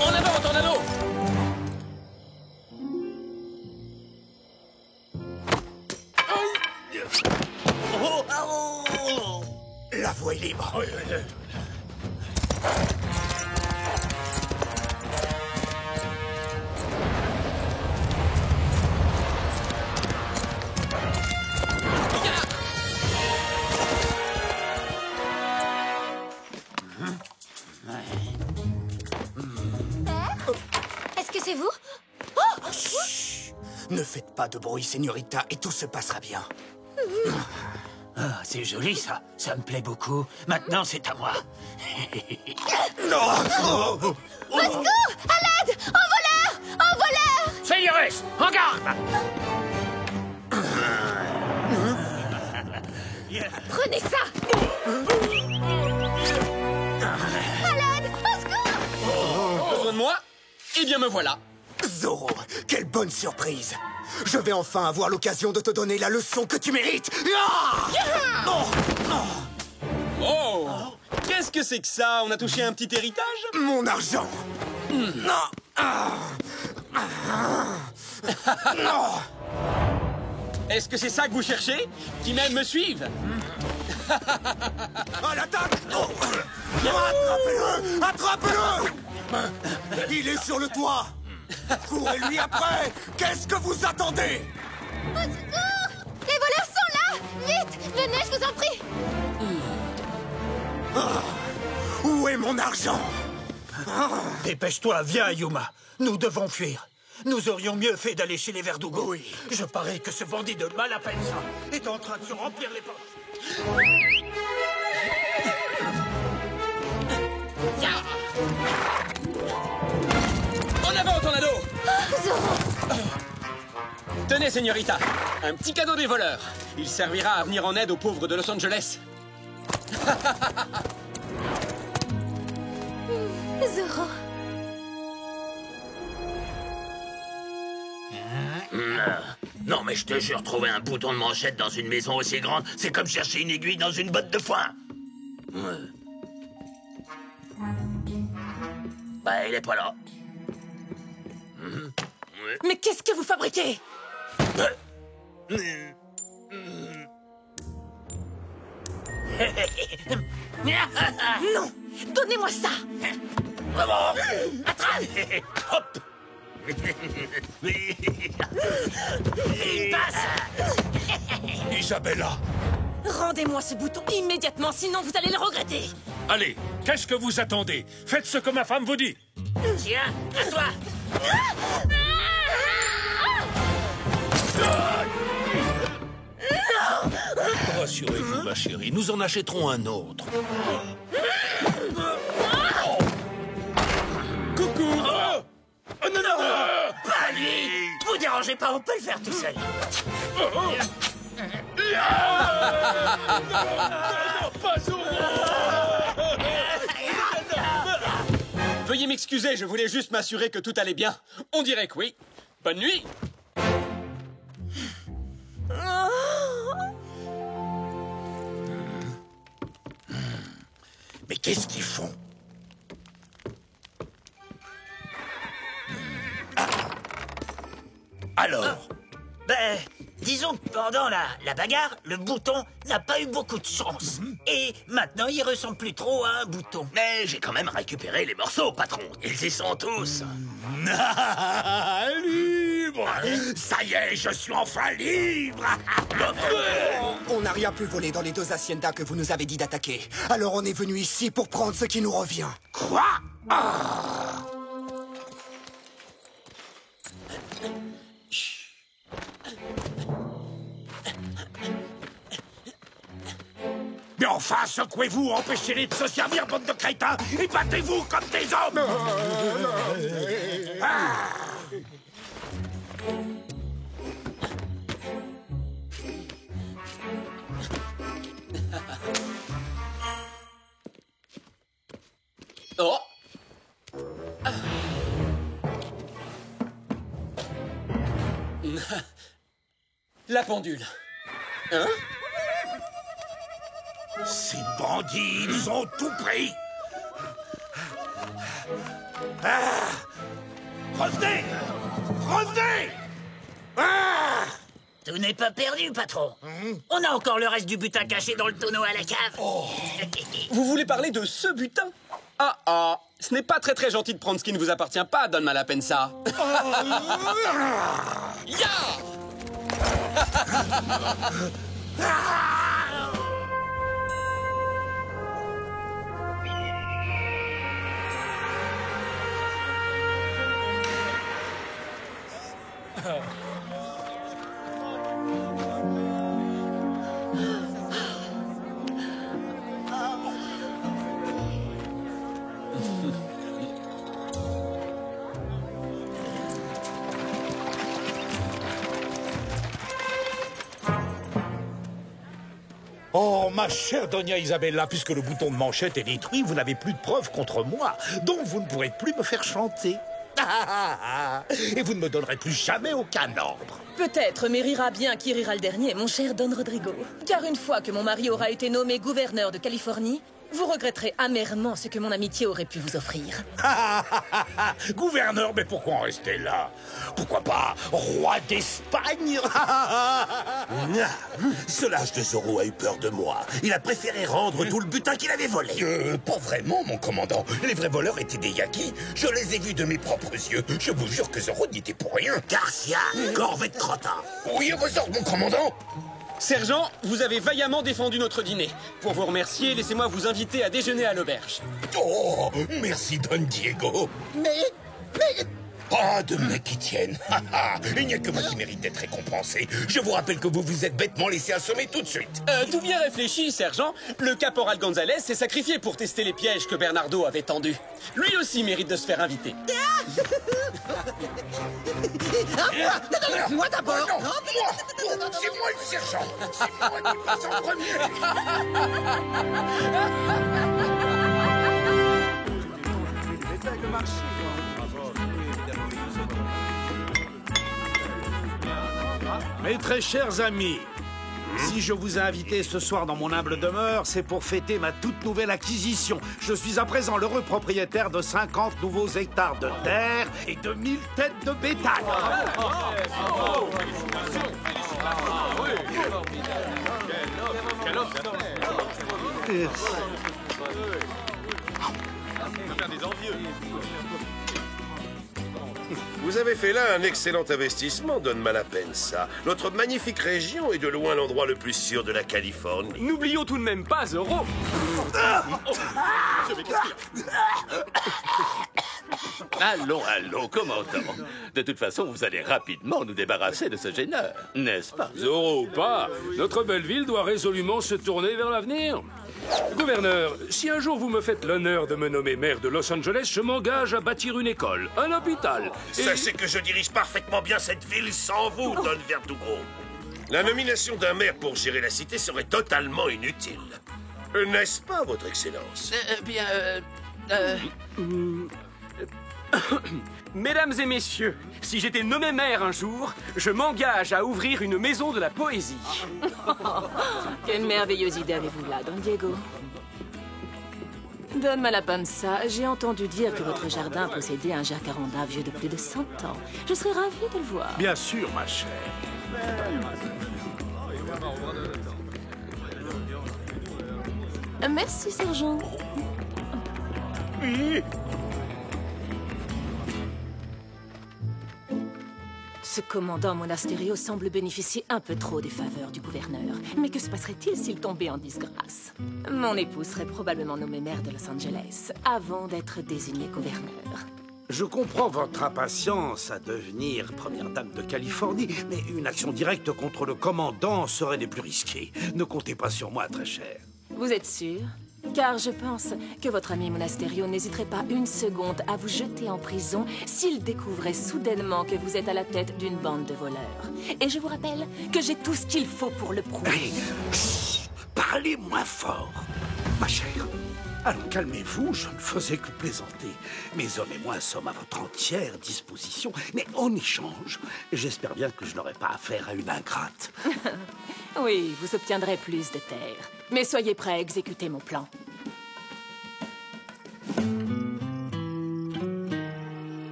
En avant, Tornado! La voie est libre. Est-ce que c'est vous? Ne faites pas de bruit, Señorita, et tout se passera bien. Ah, c'est joli, ça. Ça me plaît beaucoup. Maintenant, c'est à moi. Au secours! À l'aide! Un voleur! Un voleur! Señores, en garde! Prenez ça! À l'aide! Au secours! Besoin de moi? Eh bien, me voilà. Zorro, quelle bonne surprise! Je vais enfin avoir l'occasion de te donner la leçon que tu mérites! Oh! Qu'est-ce que c'est que ça? On a touché un petit héritage? Mon argent! Est-ce que c'est ça que vous cherchez? Qui même me suivent? À l'attaque! Attrapez-le! Attrapez-le! Il est sur le toit! Courez-lui après! Qu'est-ce que vous attendez? Au secours! Les voleurs sont là! Vite! Venez, je vous en prie! Où est mon argent? Dépêche-toi, viens, Yuma. Nous devons fuir. Nous aurions mieux fait d'aller chez les Verdugo. Oui. Je parie que ce bandit de Malapensa est en train de se remplir les poches. En avant, Tornado! Zorro! Tenez, Señorita, un petit cadeau des voleurs. Il servira à venir en aide aux pauvres de Los Angeles. Zorro. Non, mais je te jure, trouver un bouton de manchette dans une maison aussi grande, c'est comme chercher une aiguille dans une botte de foin. Bah, il est pas là. Mais qu'est-ce que vous fabriquez? Non! Donnez-moi ça! Vraiment? Attrape! Hop! Il passe! Isabella, Rendez-moi ce bouton immédiatement, sinon vous allez le regretter. Allez, qu'est-ce que vous attendez? Faites ce que ma femme vous dit. Tiens, à toi. Rassurez-vous, ma chérie, nous en achèterons un autre. Coucou. Oh non, non. Pas lui. Vous dérangez pas, on peut le faire tout seul. Veuillez m'excuser, je voulais juste m'assurer que tout allait bien. On dirait que oui. Bonne nuit. Mais qu'est-ce qu'ils font? Alors? Ben, disons que pendant la bagarre, le bouton n'a pas eu beaucoup de chance. Et maintenant, il ressemble plus trop à un bouton. Mais j'ai quand même récupéré les morceaux, patron. Ils y sont tous. Libre! Ça y est, je suis enfin libre! On n'a rien pu voler dans les 2 haciendas que vous nous avez dit d'attaquer. Alors on est venu ici pour prendre ce qui nous revient. Quoi? Mais enfin, secouez-vous, empêchez-les de se servir, bande de crétins, et battez-vous comme des hommes! Oh. La pendule. Hein? Ces bandits, ils ont tout pris! Revenez! Revenez! Tout n'est pas perdu, patron. On a encore le reste du butin caché dans le tonneau à la cave. Vous voulez parler de ce butin? Ah, ce n'est pas très gentil de prendre ce qui ne vous appartient pas, Don Malapensa. Ya! Oh, ma chère Doña Isabella, puisque le bouton de manchette est détruit, vous n'avez plus de preuves contre moi, donc vous ne pourrez plus me faire chanter. Et vous ne me donnerez plus jamais aucun ordre. Peut-être, mais rira bien qui rira le dernier, mon cher Don Rodrigo. Car une fois que mon mari aura été nommé gouverneur de Californie, vous regretterez amèrement ce que mon amitié aurait pu vous offrir. Gouverneur, mais pourquoi en rester là? Pourquoi pas roi d'Espagne? Ce lâche de Zorro a eu peur de moi. Il a préféré rendre tout le butin qu'il avait volé. Pas vraiment, mon commandant. Les vrais voleurs étaient des Yakis. Je les ai vus de mes propres yeux. Je vous jure que Zorro n'y était pour rien. Garcia, corvette crottin. Oui, à vos ordres, mon commandant. Sergent, vous avez vaillamment défendu notre dîner. Pour vous remercier, laissez-moi vous inviter à déjeuner à l'auberge. Oh, merci, Don Diego. Mais... Pas de mecs qui tiennent. Il n'y a que moi qui mérite d'être récompensé. Je vous rappelle que vous vous êtes bêtement laissé assommer tout de suite. Tout bien réfléchi, sergent. Le caporal Gonzalez s'est sacrifié pour tester les pièges que Bernardo avait tendus. Lui aussi mérite de se faire inviter. Moi d'abord. Non, c'est moi le sergent. C'est moi qui passe en premier. Mes très chers amis, si je vous ai invités ce soir dans mon humble demeure, c'est pour fêter ma toute nouvelle acquisition. Je suis à présent l'heureux propriétaire de 50 nouveaux hectares de terre et de 1000 têtes de bétail. Vous avez fait là un excellent investissement, Don Malapensa. Notre magnifique région est de loin l'endroit le plus sûr de la Californie. N'oublions tout de même pas Zorro. Allons, commandant. De toute façon, vous allez rapidement nous débarrasser de ce gêneur, n'est-ce pas? Zorro ou pas, notre belle ville doit résolument se tourner vers l'avenir. Gouverneur, si un jour vous me faites l'honneur de me nommer maire de Los Angeles, je m'engage à bâtir une école, un hôpital. Sachez que je dirige parfaitement bien cette ville sans vous, Don Verdugo. La nomination d'un maire pour gérer la cité serait totalement inutile. N'est-ce pas, votre excellence? Mesdames et messieurs, si j'étais nommé maire un jour, je m'engage à ouvrir une maison de la poésie. Quelle merveilleuse idée avez-vous là, Don Diego? Don Malapansa, j'ai entendu dire que votre jardin possédait un jacaranda vieux de plus de 100 ans. Je serais ravie de le voir. Bien sûr, ma chère. Merci, sergent. Ce commandant Monasterio semble bénéficier un peu trop des faveurs du gouverneur. Mais que se passerait-il s'il tombait en disgrâce? Mon épouse serait probablement nommée maire de Los Angeles avant d'être désignée gouverneur. Je comprends votre impatience à devenir première dame de Californie, mais une action directe contre le commandant serait des plus risquées. Ne comptez pas sur moi, très cher. Vous êtes sûr? Car je pense que votre ami Monasterio n'hésiterait pas une seconde à vous jeter en prison s'il découvrait soudainement que vous êtes à la tête d'une bande de voleurs. Et je vous rappelle que j'ai tout ce qu'il faut pour le prouver. Hey, parlez moins fort, ma chère. Allons, calmez-vous, je ne faisais que plaisanter. Mes hommes et moi sommes à votre entière disposition, mais en échange, j'espère bien que je n'aurai pas affaire à une ingrate. Oui, vous obtiendrez plus de terre. Mais soyez prêts à exécuter mon plan.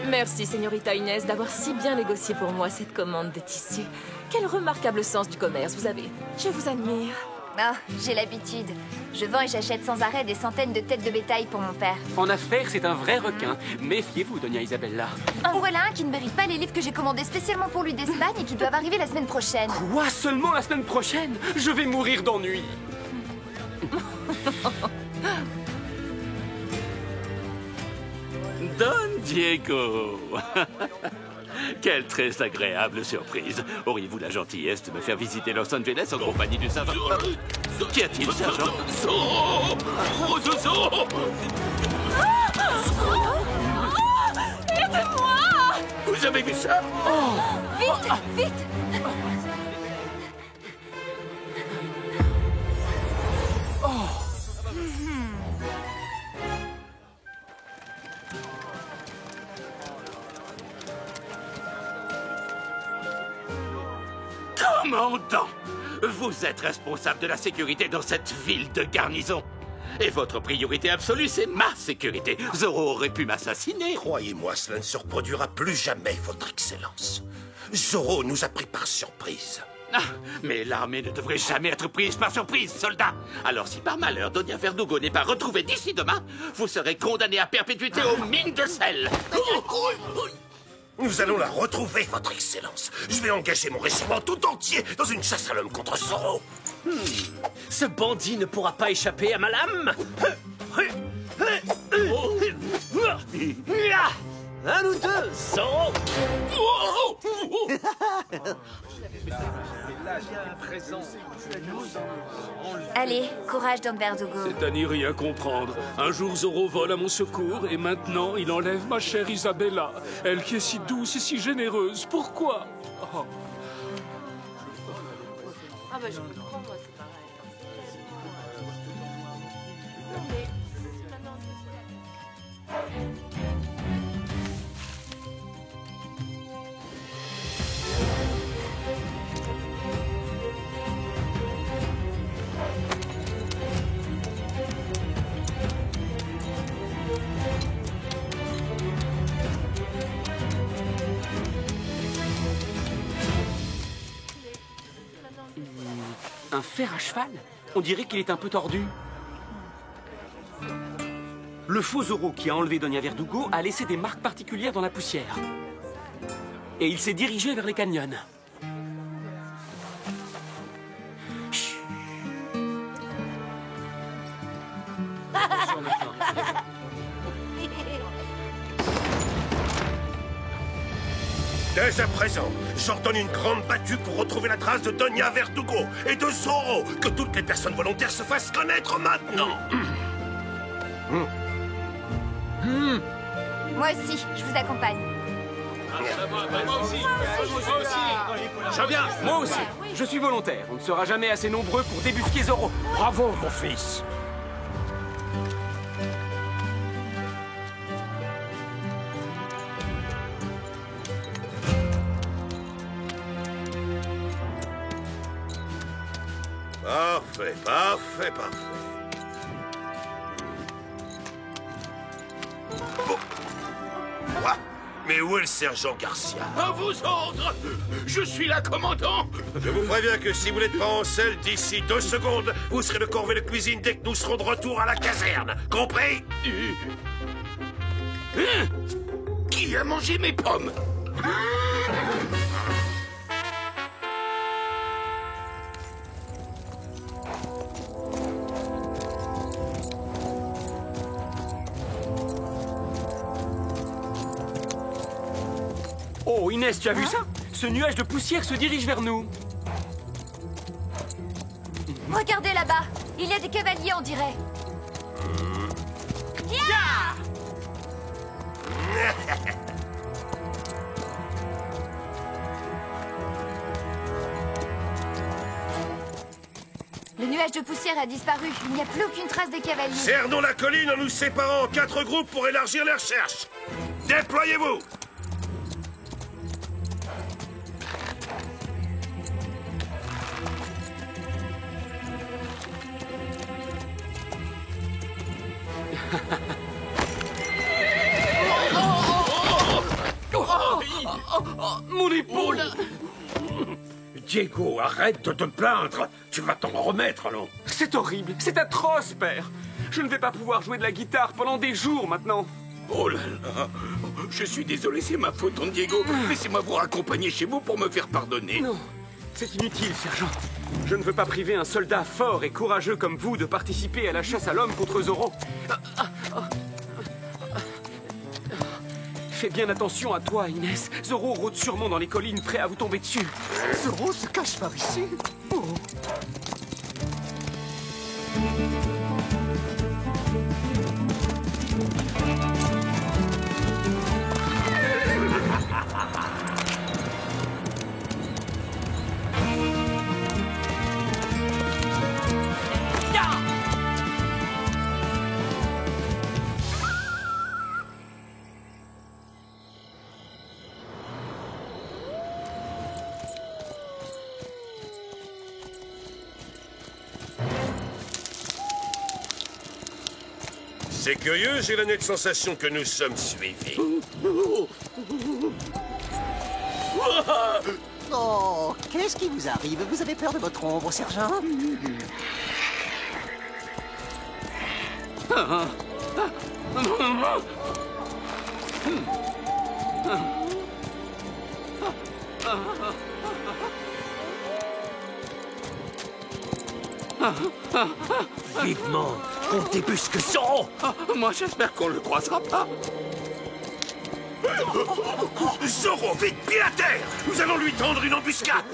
Merci, Señorita Inès, d'avoir si bien négocié pour moi cette commande de tissu. Quel remarquable sens du commerce vous avez. Je vous admire. Ah, j'ai l'habitude. Je vends et j'achète sans arrêt des centaines de têtes de bétail pour mon père. En affaires, c'est un vrai requin. Méfiez-vous, Doña Isabella. En voilà un qui ne mérite pas les livres que j'ai commandés spécialement pour lui d'Espagne et qui doivent arriver la semaine prochaine. Quoi? Seulement la semaine prochaine? Je vais mourir d'ennui. Don Diego. Quelle très agréable surprise. Auriez-vous la gentillesse de me faire visiter Los Angeles en compagnie du sergent? Qu'y a-t-il, sergent? Aidez-moi! Vous avez vu ça? Vite, vite! Commandant, vous êtes responsable de la sécurité dans cette ville de garnison. Et votre priorité absolue, c'est ma sécurité. Zorro aurait pu m'assassiner. Croyez-moi, cela ne se reproduira plus jamais, votre excellence. Zorro nous a pris par surprise. Ah, mais l'armée ne devrait jamais être prise par surprise, soldat. Alors si par malheur Doña Verdugo n'est pas retrouvée d'ici demain, vous serez condamné à perpétuité aux mines de sel. Nous allons la retrouver, votre excellence. Je vais engager mon régiment tout entier dans une chasse à l'homme contre Zorro. Ce bandit ne pourra pas échapper à ma lame. Un ou deux, Zorro. Allez, courage, Don Verdugo. C'est à n'y rien comprendre. Un jour, Zorro vole à mon secours et maintenant, il enlève ma chère Isabella. Elle qui est si douce et si généreuse. Pourquoi? Oh. Ah bah je comprends, moi, c'est pareil. Un fer à cheval? On dirait qu'il est un peu tordu. Le faux Zoro qui a enlevé Donia Verdugo a laissé des marques particulières dans la poussière. Et il s'est dirigé vers les canyons. Chut. Attention maintenant. Dès à présent, j'ordonne une grande battue pour retrouver la trace de Donia Verdugo et de Zoro. Que toutes les personnes volontaires se fassent connaître maintenant. Moi aussi, je vous accompagne. Moi aussi. Je viens. Moi aussi. Je suis volontaire. On ne sera jamais assez nombreux pour débusquer Zoro. Bravo, mon fils. Parfait, parfait, parfait. Bon. Quoi? Mais où est le sergent Garcia? À vos ordres! Je suis là, commandant! Je vous préviens que si vous n'êtes pas en selle d'ici 2 secondes, vous serez de corvée de cuisine dès que nous serons de retour à la caserne. Compris? Qui a mangé mes pommes? Oh, Inès, tu as vu ça? Ce nuage de poussière se dirige vers nous. Regardez là-bas. Il y a des cavaliers, on dirait. Le nuage de poussière a disparu. Il n'y a plus aucune trace des cavaliers. Cernons la colline en nous séparant en 4 groupes pour élargir les recherches. Déployez-vous! Mon épaule! Diego, arrête de te plaindre. Tu vas t'en remettre, allons. C'est horrible, c'est atroce, père. Je ne vais pas pouvoir jouer de la guitare pendant des jours maintenant. Oh là là! Je suis désolé, c'est ma faute, Don Diego. Laissez-moi vous raccompagner chez vous pour me faire pardonner. Non, c'est inutile, sergent. Je ne veux pas priver un soldat fort et courageux comme vous de participer à la chasse à l'homme contre Zoro. Fais bien attention à toi, Inès. Zoro rôde sûrement dans les collines, prêt à vous tomber dessus. Zoro se cache par ici. Oh. C'est curieux, j'ai la nette sensation que nous sommes suivis. Oh, qu'est-ce qui vous arrive? Vous avez peur de votre ombre, sergent? Vivement, qu'on débusque Zoro! Moi, j'espère qu'on le croisera pas. Zoro, vite, pied à terre! Nous allons lui tendre une embuscade!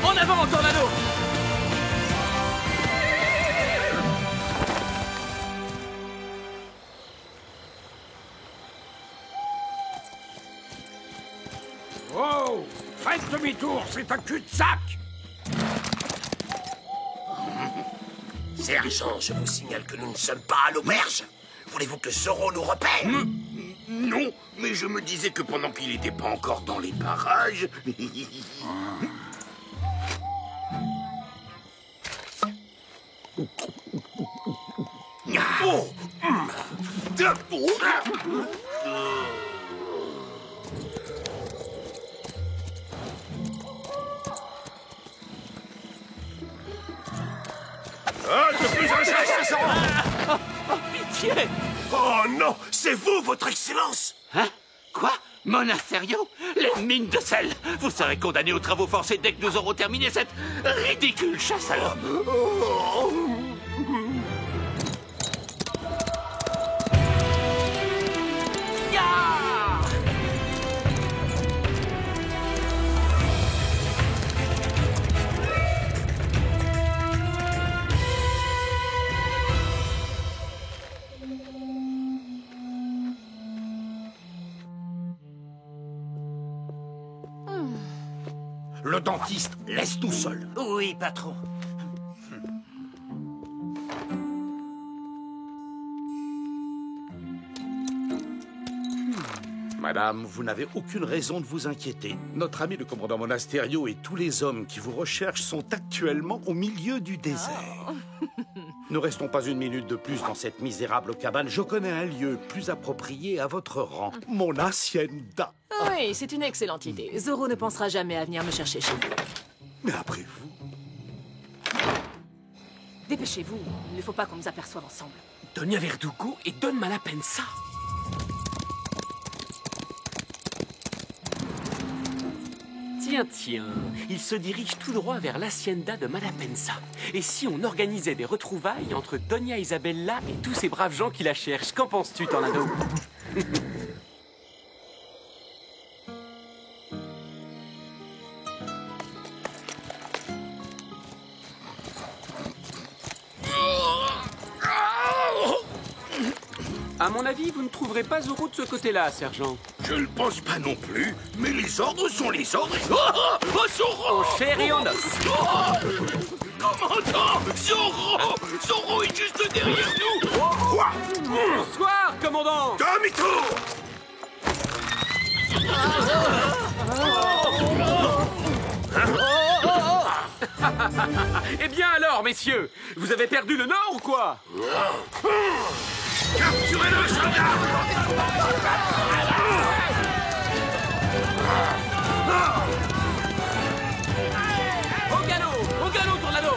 En avant, Tornado! Oh! Faites demi-tour, c'est un cul-de-sac! Sergent, je vous signale que nous ne sommes pas à l'auberge. Voulez-vous que Zorro nous repère? Non, mais je me disais que pendant qu'il n'était pas encore dans les parages... Pitié! Oh non! C'est vous, votre excellence! Hein? Quoi? Monasterio? Les mines de sel! Vous serez condamné aux travaux forcés dès que nous aurons terminé cette ridicule chasse à l'homme! Le dentiste, laisse tout seul. Oui, patron. Madame, vous n'avez aucune raison de vous inquiéter. Notre ami le commandant Monasterio et tous les hommes qui vous recherchent sont actuellement au milieu du désert. Ne restons pas une minute de plus dans cette misérable cabane. Je connais un lieu plus approprié à votre rang. Mon hacienda. Oui, c'est une excellente idée. Zorro ne pensera jamais à venir me chercher chez vous. Mais après vous... Dépêchez-vous, il ne faut pas qu'on nous aperçoive ensemble. Donia Verdugo et Don Malapensa. Tiens, il se dirige tout droit vers l'hacienda de Malapensa. Et si on organisait des retrouvailles entre Donia Isabella et tous ces braves gens qui la cherchent? Qu'en penses-tu, Tornado? À mon avis, vous ne trouverez pas Zorro de ce côté-là, sergent. Je ne pense pas non plus, mais les ordres sont les ordres. Oh, Zorro! En chair et en os. Commandant! Zorro! Zorro est juste derrière nous! Quoi? Bonsoir, commandant! Demi-tour! Eh bien alors, messieurs, vous avez perdu le nord ou quoi? Capturez le soldat! Au galop, Tornado!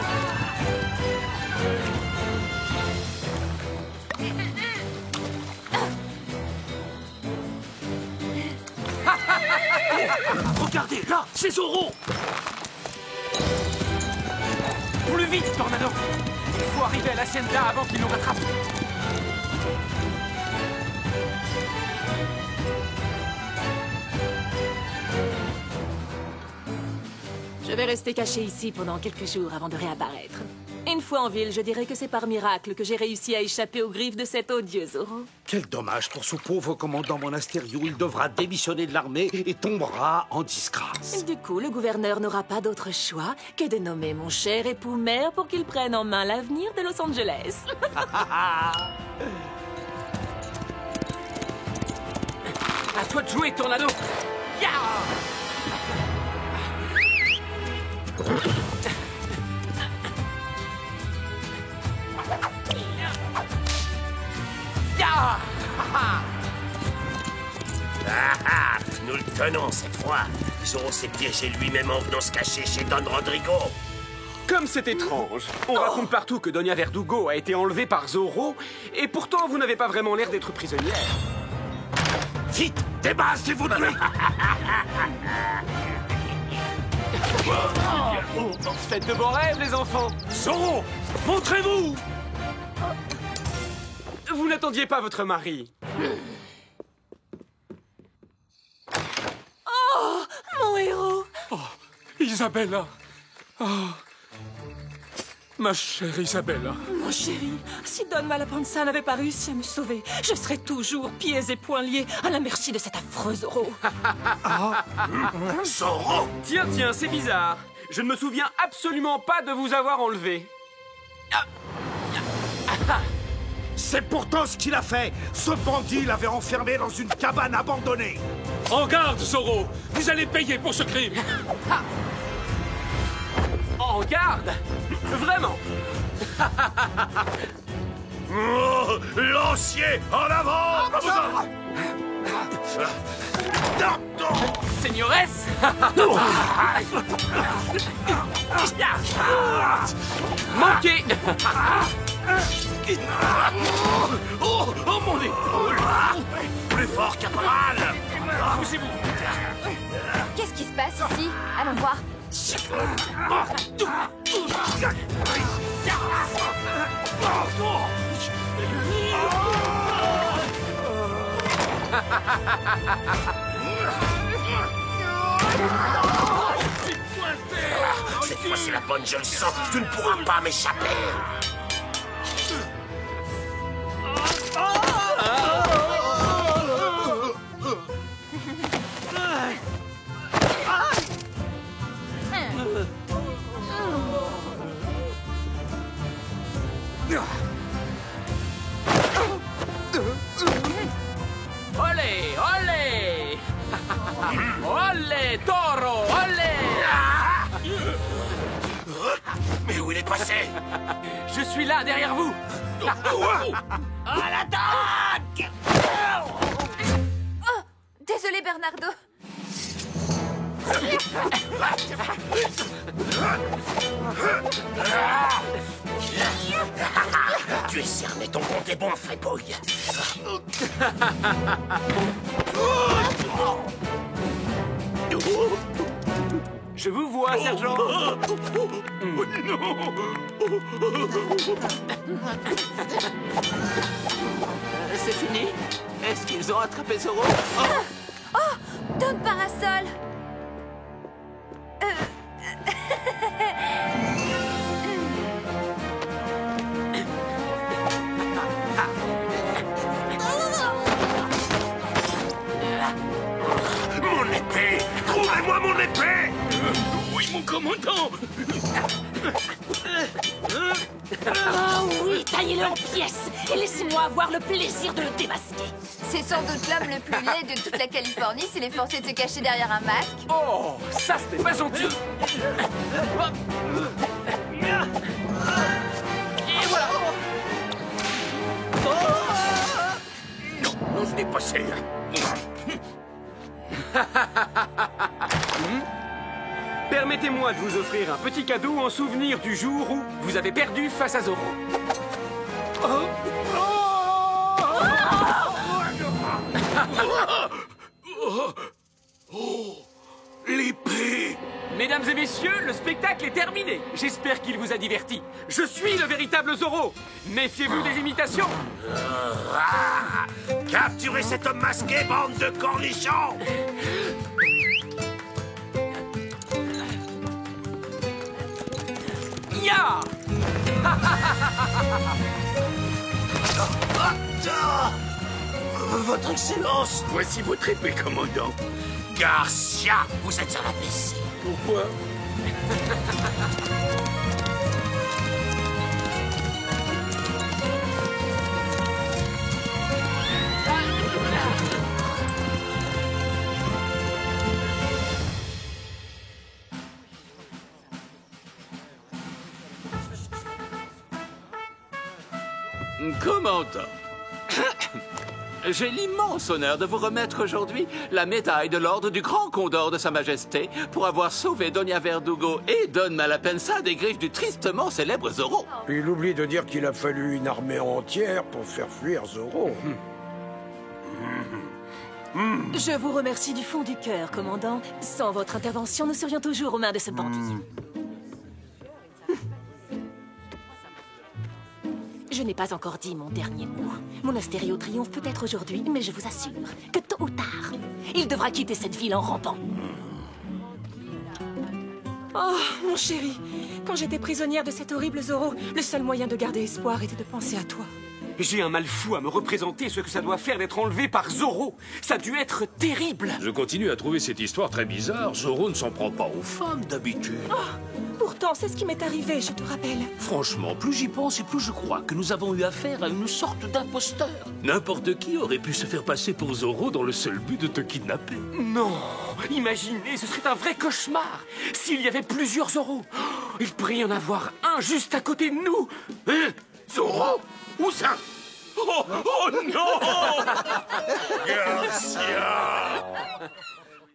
Regardez, là, c'est Zorro! Plus vite, Tornado! Il faut arriver à l'hacienda avant qu'il nous rattrape. Je vais rester caché ici pendant quelques jours avant de réapparaître. Une fois en ville, je dirais que c'est par miracle que j'ai réussi à échapper aux griffes de cet odieux Zorro. Quel dommage pour ce pauvre commandant Monasterio. Il devra démissionner de l'armée et tombera en disgrâce. Du coup, le gouverneur n'aura pas d'autre choix que de nommer mon cher époux maire pour qu'il prenne en main l'avenir de Los Angeles. À toi de jouer, Tornado! Ya! Ya! Nous le tenons cette fois. Zorro s'est piégé lui-même en venant se cacher chez Don Rodrigo. Comme c'est étrange. On raconte partout que Donia Verdugo a été enlevée par Zorro, et pourtant vous n'avez pas vraiment l'air d'être prisonnière. Vite, débarrassez-vous de lui! Faites de beaux rêves, les enfants! Zorro, montrez-vous! Vous n'attendiez pas votre mari. Oh, mon héros! Oh, Isabella! Oh, ma chère Isabella! Mon chéri, si Don Malapensa n'avait pas réussi à me sauver, je serais toujours pieds et poings liés à la merci de cet affreux Zorro. Zorro! Tiens, c'est bizarre. Je ne me souviens absolument pas de vous avoir enlevé. C'est pourtant ce qu'il a fait. Ce bandit l'avait enfermé dans une cabane abandonnée. En garde, Zorro! Vous allez payer pour ce crime! En garde? Vraiment? Oh, lancier, en avant! Signoresse! Manqué! Oh, mon épaule! Plus fort, caporal! Poussez-vous! Qu'est-ce qui se passe ici? Allons voir. Cette fois-ci, la bonne, je le sens. Tu ne pourras pas m'échapper. Olé, olé! Olé, taureau, olé! Mais où il est passé? Je suis là, derrière vous! À l'attaque! Oh! Désolé, Bernardo. Tu es cerné, ton compte est bon, fripouille. Je vous vois, sergent. C'est fini? Est-ce qu'ils ont attrapé Zorro? Oh! Don Parasol! Mon épée! Trouvez-moi mon épée! Oui, mon commandant! Oh oui, taillez-le en pièces et laissez-moi avoir le plaisir de le démasquer. C'est sans doute l'homme le plus laid de toute la Californie s'il est forcé de se cacher derrière un masque. Oh, ça c'était pas gentil. Et voilà! Non, ce n'est pas celle-là. Permettez-moi de vous offrir un petit cadeau en souvenir du jour où vous avez perdu face à Zorro. L'épée! Mesdames et messieurs, le spectacle est terminé. J'espère qu'il vous a diverti. Je suis le véritable Zorro. Méfiez-vous des imitations. Capturez cet homme masqué, bande de cornichons! Ya! Votre Excellence! Voici votre épée, commandant. Garcia, vous êtes un imbécile. Pourquoi? Commandant, j'ai l'immense honneur de vous remettre aujourd'hui la médaille de l'ordre du Grand Condor de Sa Majesté pour avoir sauvé Doña Verdugo et Don Malapensa des griffes du tristement célèbre Zorro. Il oublie de dire qu'il a fallu une armée entière pour faire fuir Zorro. Je vous remercie du fond du cœur, commandant. Sans votre intervention, nous serions toujours aux mains de ce bandit. Je n'ai pas encore dit mon dernier mot. Mon Astério triomphe peut-être aujourd'hui, mais je vous assure que tôt ou tard, il devra quitter cette ville en rampant. Oh, mon chéri, quand j'étais prisonnière de cet horrible Zorro, le seul moyen de garder espoir était de penser à toi. J'ai un mal fou à me représenter ce que ça doit faire d'être enlevé par Zorro. Ça a dû être terrible. Je continue à trouver cette histoire très bizarre. Zorro ne s'en prend pas aux femmes d'habitude. Pourtant, c'est ce qui m'est arrivé, je te rappelle. Franchement, plus j'y pense et plus je crois que nous avons eu affaire à une sorte d'imposteur. N'importe qui aurait pu se faire passer pour Zorro dans le seul but de te kidnapper. Non, imaginez, ce serait un vrai cauchemar. S'il y avait plusieurs Zorro, il pourrait y en avoir un juste à côté de nous. Hein? Zorro? Où ça? Oh non! Garcia!